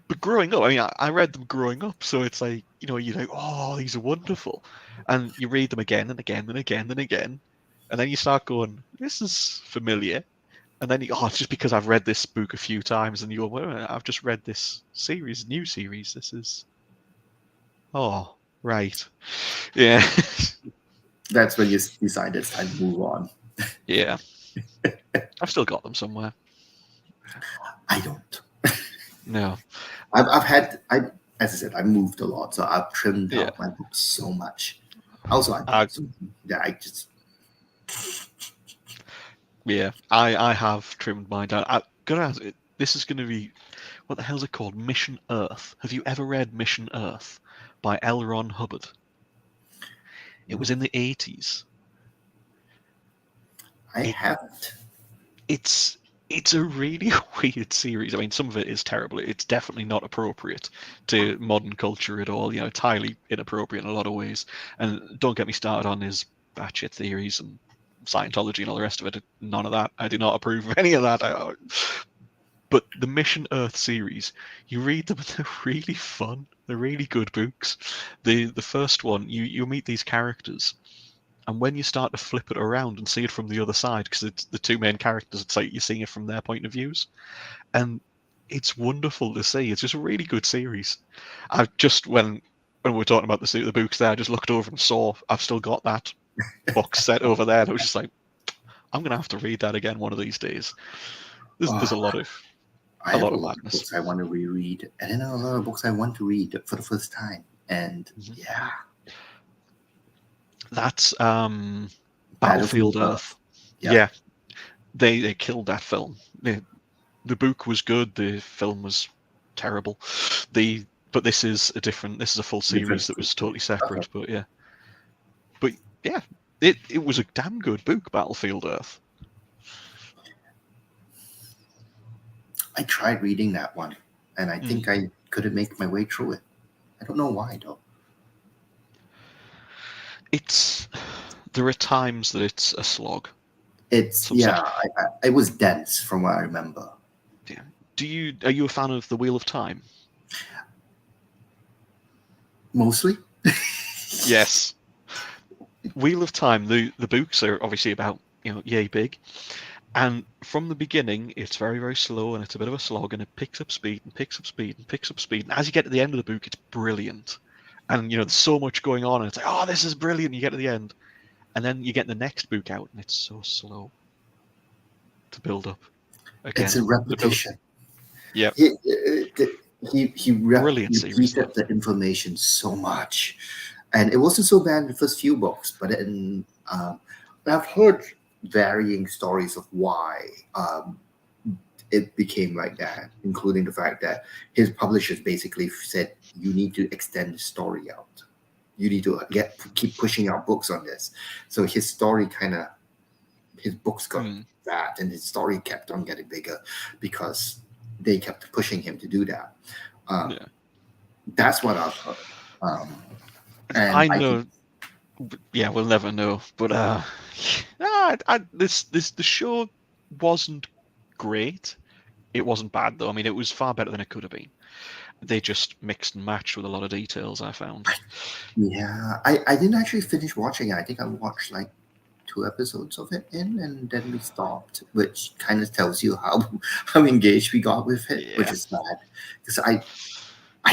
But growing up, I mean, I read them growing up, so it's like, you're like, oh, these are wonderful. And you read them again and again and again and again. And then you start going, this is familiar. And then it's just because I've read this book a few times, and you go, well, I've just read this new series. This is, oh, right. Yeah. That's when you decide it's time to move on. Yeah. I've still got them somewhere. I don't. No. As I said, I moved a lot, so I've trimmed out my books so much. Also, I just... Yeah, I have trimmed mine down. I'm gonna ask, this is gonna be, what the hell is it called? Mission Earth. Have you ever read Mission Earth by L. Ron Hubbard? It was in the 80s. I haven't. It's a really weird series. I mean, some of it is terrible. It's definitely not appropriate to modern culture at all. It's highly inappropriate in a lot of ways. And don't get me started on his batshit theories and Scientology and all the rest of it. None of that. I do not approve of any of that. But the Mission Earth series, you read them and they're really fun. They're really good books. The first one, you meet these characters, and when you start to flip it around and see it from the other side, because it's the two main characters, it's like you're seeing it from their point of views, and it's wonderful to see. It's just a really good series. I just when we were talking about the books there, I just looked over and saw I've still got that box set over there, and I was just like, I'm gonna have to read that again one of these days. There's a lot of madness. Books I want to reread, and then a lot of books I want to read for the first time. And yeah, that's Battlefield Earth. Yeah, they killed that film. The book was good. The film was terrible. But this is a full series that was totally separate. Okay. But yeah, it was a damn good book, Battlefield Earth. I tried reading that one, and I think I couldn't make my way through it. I don't know why, though. There are times that it's a slog. It was dense from what I remember. Yeah. Are you a fan of The Wheel of Time? Mostly. Yes. Wheel of Time. The books are obviously about yay big, And from the beginning, it's very, very slow and it's a bit of a slog, and it picks up speed and picks up speed and picks up speed. And as you get to the end of the book, it's brilliant. And there's so much going on, and it's like, oh, this is brilliant. You get to the end, and then you get the next book out, and it's so slow to build up It's again. a repetition. Yeah, He brilliant series though. repeated the information so much, and it wasn't so bad in the first few books. But then I've heard varying stories of why it became like that, including the fact that his publishers basically said, "You need to extend the story out. You need to keep pushing out books on this." So his story his books got fat, and his story kept on getting bigger because they kept pushing him to do that. Yeah. That's what I've heard. And I I think, know. Yeah, we'll never know. But the show wasn't great. It wasn't bad though. I mean, it was far better than it could have been. They just mixed and matched with a lot of details, I found. yeah, I didn't actually finish watching it. I think I watched like 2 episodes of it in, and then we stopped, which kind of tells you how engaged we got with it, which Yeah. is sad because I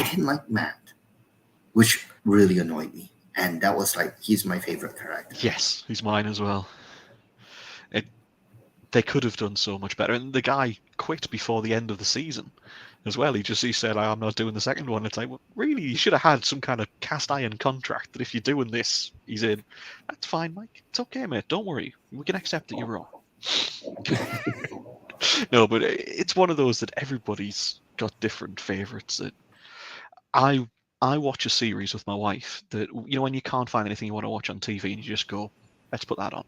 didn't like Matt, which really annoyed me, and that was like he's my favorite character. Yes, he's mine as well. They could have done so much better, and the guy quit before the end of the season as well. He said, "I'm not doing the second one." It's like, well, really, you should have had some kind of cast iron contract that if you're doing this, he's in. That's fine, Mike. It's okay, mate. Don't worry. We can accept that you're wrong. No, but it's one of those that everybody's got different favorites. That I I watch a series with my wife that when you can't find anything you want to watch on TV and you just go, let's put that on.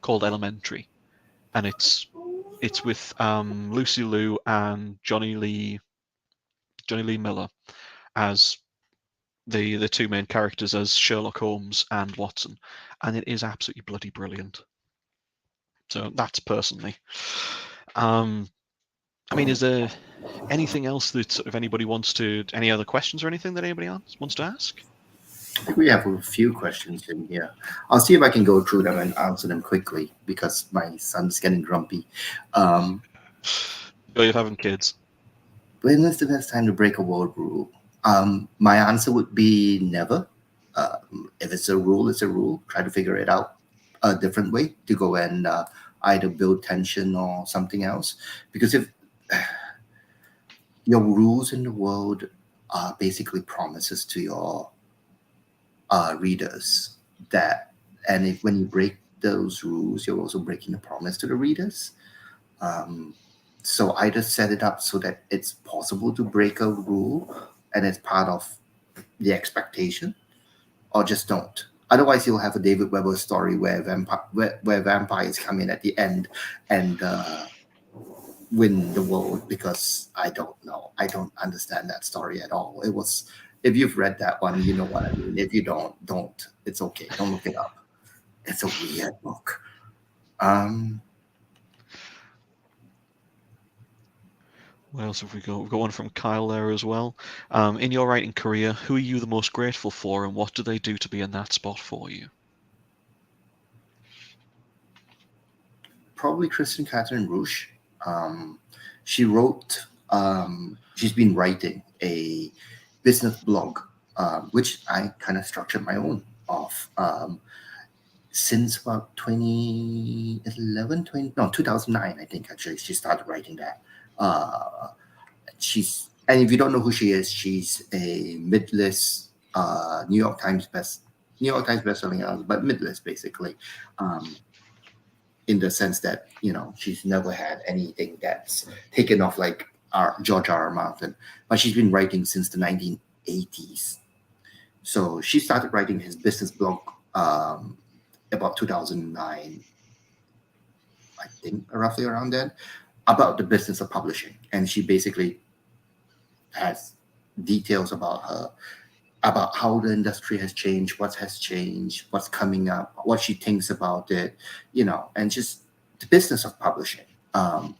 Called Elementary, and it's with Lucy Liu and Johnny Lee Miller as the two main characters as Sherlock Holmes and Watson, and it is absolutely bloody brilliant. So that's personally. I mean, is there anything else that sort of anybody wants to? Any other questions or anything that anybody else wants to ask? I think we have a few questions in here. I'll see if I can go through them and answer them quickly because my son's getting grumpy. You're having kids. When is the best time to break a world rule? My answer would be never. If it's a rule, it's a rule. Try to figure it out a different way to go and either build tension or something else. Because if your rules in the world are basically promises to your readers, when you break those rules, you're also breaking the promise to the readers. So either set it up so that it's possible to break a rule and it's part of the expectation, or just don't. Otherwise, you'll have a David Weber story where vampires come in at the end and win the world, because I don't know. I don't understand that story at all. It was, if you've read that one, you know what I mean. If you don't. It's okay. Don't look it up. It's a weird book. What else have we got? We've got one from Kyle there as well. In your writing career, who are you the most grateful for, and what do they do to be in that spot for you? Probably Kristen Catherine Rouge. She wrote. She's been writing a business blog, which I kind of structured my own of since about 2011, 2009, I think, actually. She started writing that. And if you don't know who she is, she's a mid-list New York Times bestselling author, but mid-list basically, in the sense that she's never had anything that's taken off like George R. R. Martin, but she's been writing since the 1980s. So she started writing his business blog about 2009, I think, roughly around then, about the business of publishing. And she basically has details about how the industry has changed, what has changed, what's coming up, what she thinks about it, and just the business of publishing. And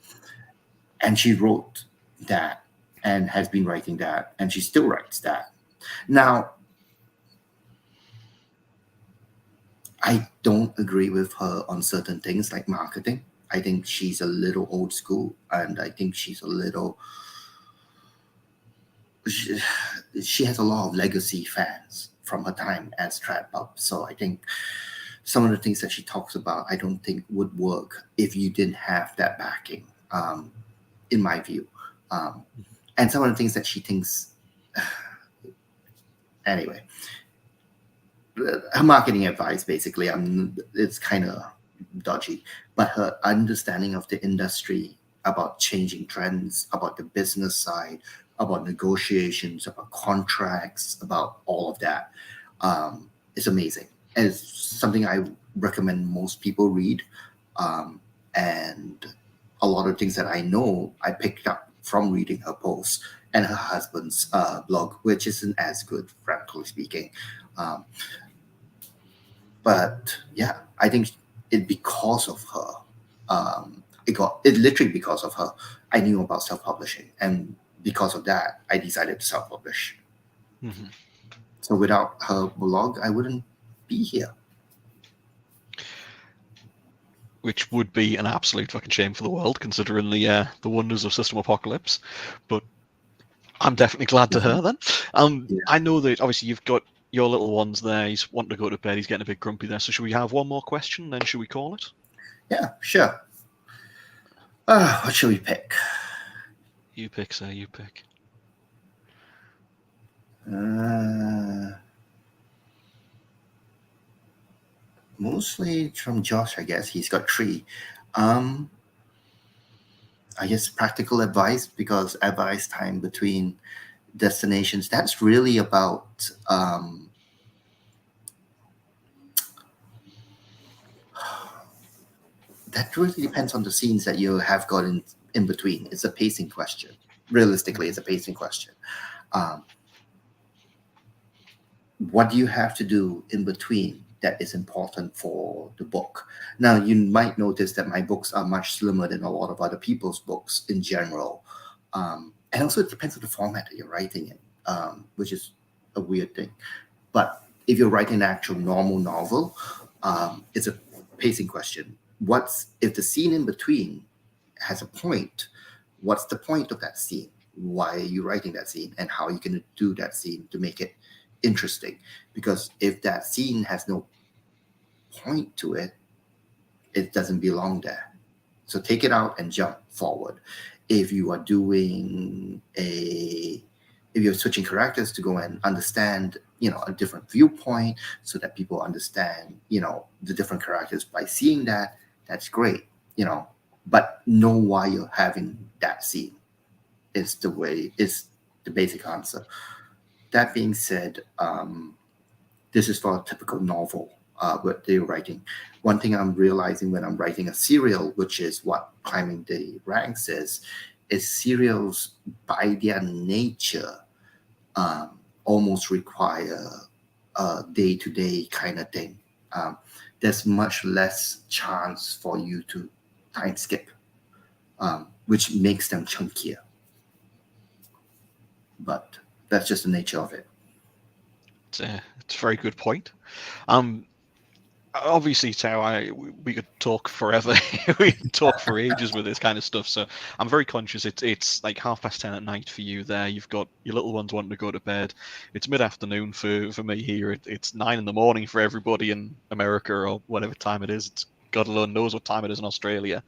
she wrote that and has been writing that, and she still writes that. Now, I don't agree with her on certain things like marketing. I think she's a little old school, and I think she's a little. She, she has a lot of legacy fans from her time as trad pop. So I think some of the things that she talks about, I don't think would work if you didn't have that backing. In my view, and some of the things that she thinks. Anyway, her marketing advice basically, it's kind of dodgy, but her understanding of the industry, about changing trends, about the business side, about negotiations, about contracts, about all of that, is amazing. And it's something I recommend most people read. And a lot of things that I know I picked up from reading her posts and her husband's blog, which isn't as good, frankly speaking. Um, but yeah, I think it because of her. It literally because of her. I knew about self publishing, and because of that, I decided to self publish. Mm-hmm. So without her blog, I wouldn't be here. Which would be an absolute fucking shame for the world, considering the wonders of System Apocalypse. But I'm definitely glad to hear then. Yeah. I know that obviously you've got your little ones there. He's wanting to go to bed. He's getting a bit grumpy there. So should we have one more question? Then should we call it? Yeah, sure. What should we pick? You pick, sir. You pick. Mostly from Josh, I guess. He's got 3. I guess practical advice, because advice time between destinations, that's really about that really depends on the scenes that you have got in between. It's a pacing question. Realistically, it's a pacing question. Um, what do you have to do in between that is important for the book? Now, you might notice that my books are much slimmer than a lot of other people's books in general. And also, it depends on the format that you're writing in, which is a weird thing. But if you're writing an actual normal novel, it's a pacing question. What's if the scene in between has a point? What's the point of that scene? Why are you writing that scene? And how are you going to do that scene to make it interesting? Because if that scene has no point to it, it doesn't belong there. So take it out and jump forward. If you are doing if you're switching characters to go and understand, a different viewpoint, so that people understand, the different characters by seeing that, that's great, but know why you're having that scene is the basic answer. That being said, this is for a typical novel, what they're writing. One thing I'm realizing when I'm writing a serial, which is what Climbing the Ranks is serials by their nature almost require a day-to-day kind of thing. There's much less chance for you to time skip, which makes them chunkier. But that's just the nature of it. It's a very good point. Obviously, Tao, we could talk forever. We could talk for ages with this kind of stuff. So I'm very conscious. It's like 10:30 at night for you there. You've got your little ones wanting to go to bed. It's mid-afternoon for me here. It's 9 a.m. for everybody in America or whatever time it is. It's God alone knows what time it is in Australia.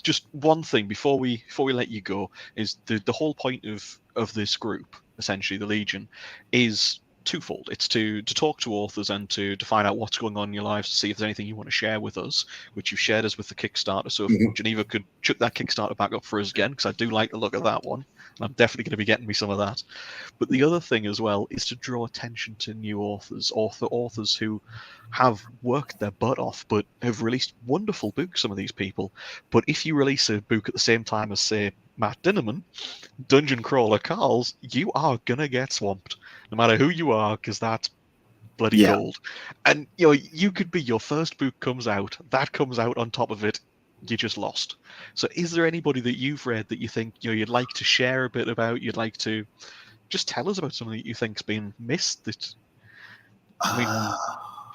Just one thing before we let you go is the whole point of this group, essentially the Legion, is twofold. It's to talk to authors and to find out what's going on in your lives, to see if there's anything you want to share with us, which you've shared us with the Kickstarter. So if Geneva could chuck that Kickstarter back up for us again, because I do like the look of that one, and I'm definitely going to be getting me some of that. But the other thing as well is to draw attention to new authors, authors who have worked their butt off but have released wonderful books, some of these people. But if you release a book at the same time as, say, Matt Dinnerman, Dungeon Crawler Carls, you are going to get swamped, no matter who you are, because that's bloody gold. And you could be, your first book comes out, that comes out on top of it, you just lost. So is there anybody that you've read that you think you'd like to share a bit about, you'd like to just tell us about something that you think's been missed? That, I mean,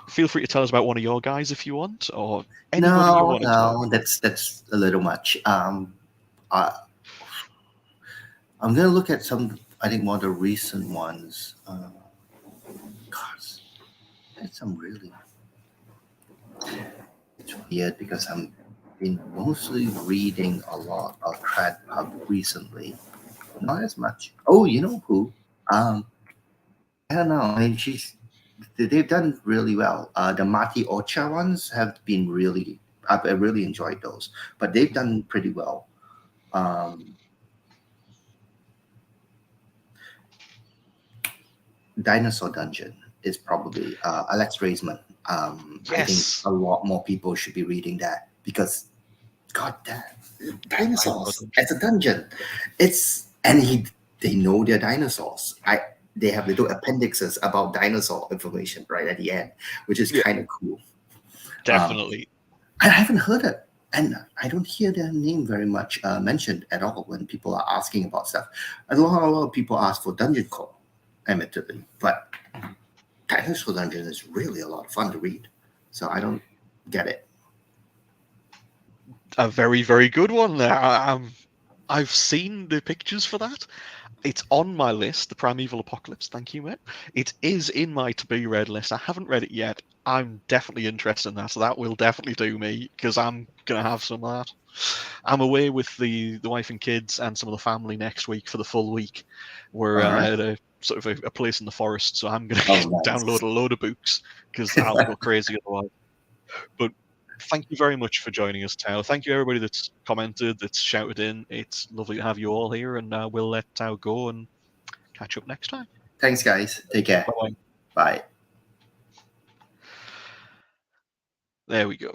Feel free to tell us about one of your guys if you want, or anybody you want to talk No, about. that's a little much. I, I'm gonna look at some. I think one of the recent ones. God, there's some really. It's weird because I'm been mostly reading a lot of trad pub recently. Not as much. Oh, you know who? Um, I don't know. I mean, they've done really well. The Mati Ocha ones have been really. I really enjoyed those, but they've done pretty well. Um, Dinosaur Dungeon is probably Alex Raisman. I think Yes, a lot more people should be reading that because, god damn, Dinosaur dinosaurs Dungeon. as a dungeon. It's and they know they're dinosaurs. They have little appendixes about dinosaur information right at the end, which is Yeah, kind of cool. Um, definitely. I haven't heard it, and I don't hear their name very much mentioned at all when people are asking about stuff. A lot of people ask for Dungeon Core, admittedly, but Dinosaur Dungeon is really a lot of fun to read. So I don't get it. A very, very good one there. I've seen the pictures for that. It's on my list, The Primeval Apocalypse. Thank you, mate. It is in my to be read list. I haven't read it yet. I'm definitely interested in that, so that will definitely do me because I'm gonna have some of that. I'm away with the wife and kids and some of the family next week for the full week. We're All right. at a sort of a place in the forest, so I'm gonna Oh, download nice. a load of books because I'll go crazy otherwise. But thank you very much for joining us, Tao. Thank you everybody that's commented, that's shouted in. It's lovely to have you all here, and we'll let Tao go and catch up next time. Thanks, guys. Take care. Bye bye. Bye. There we go.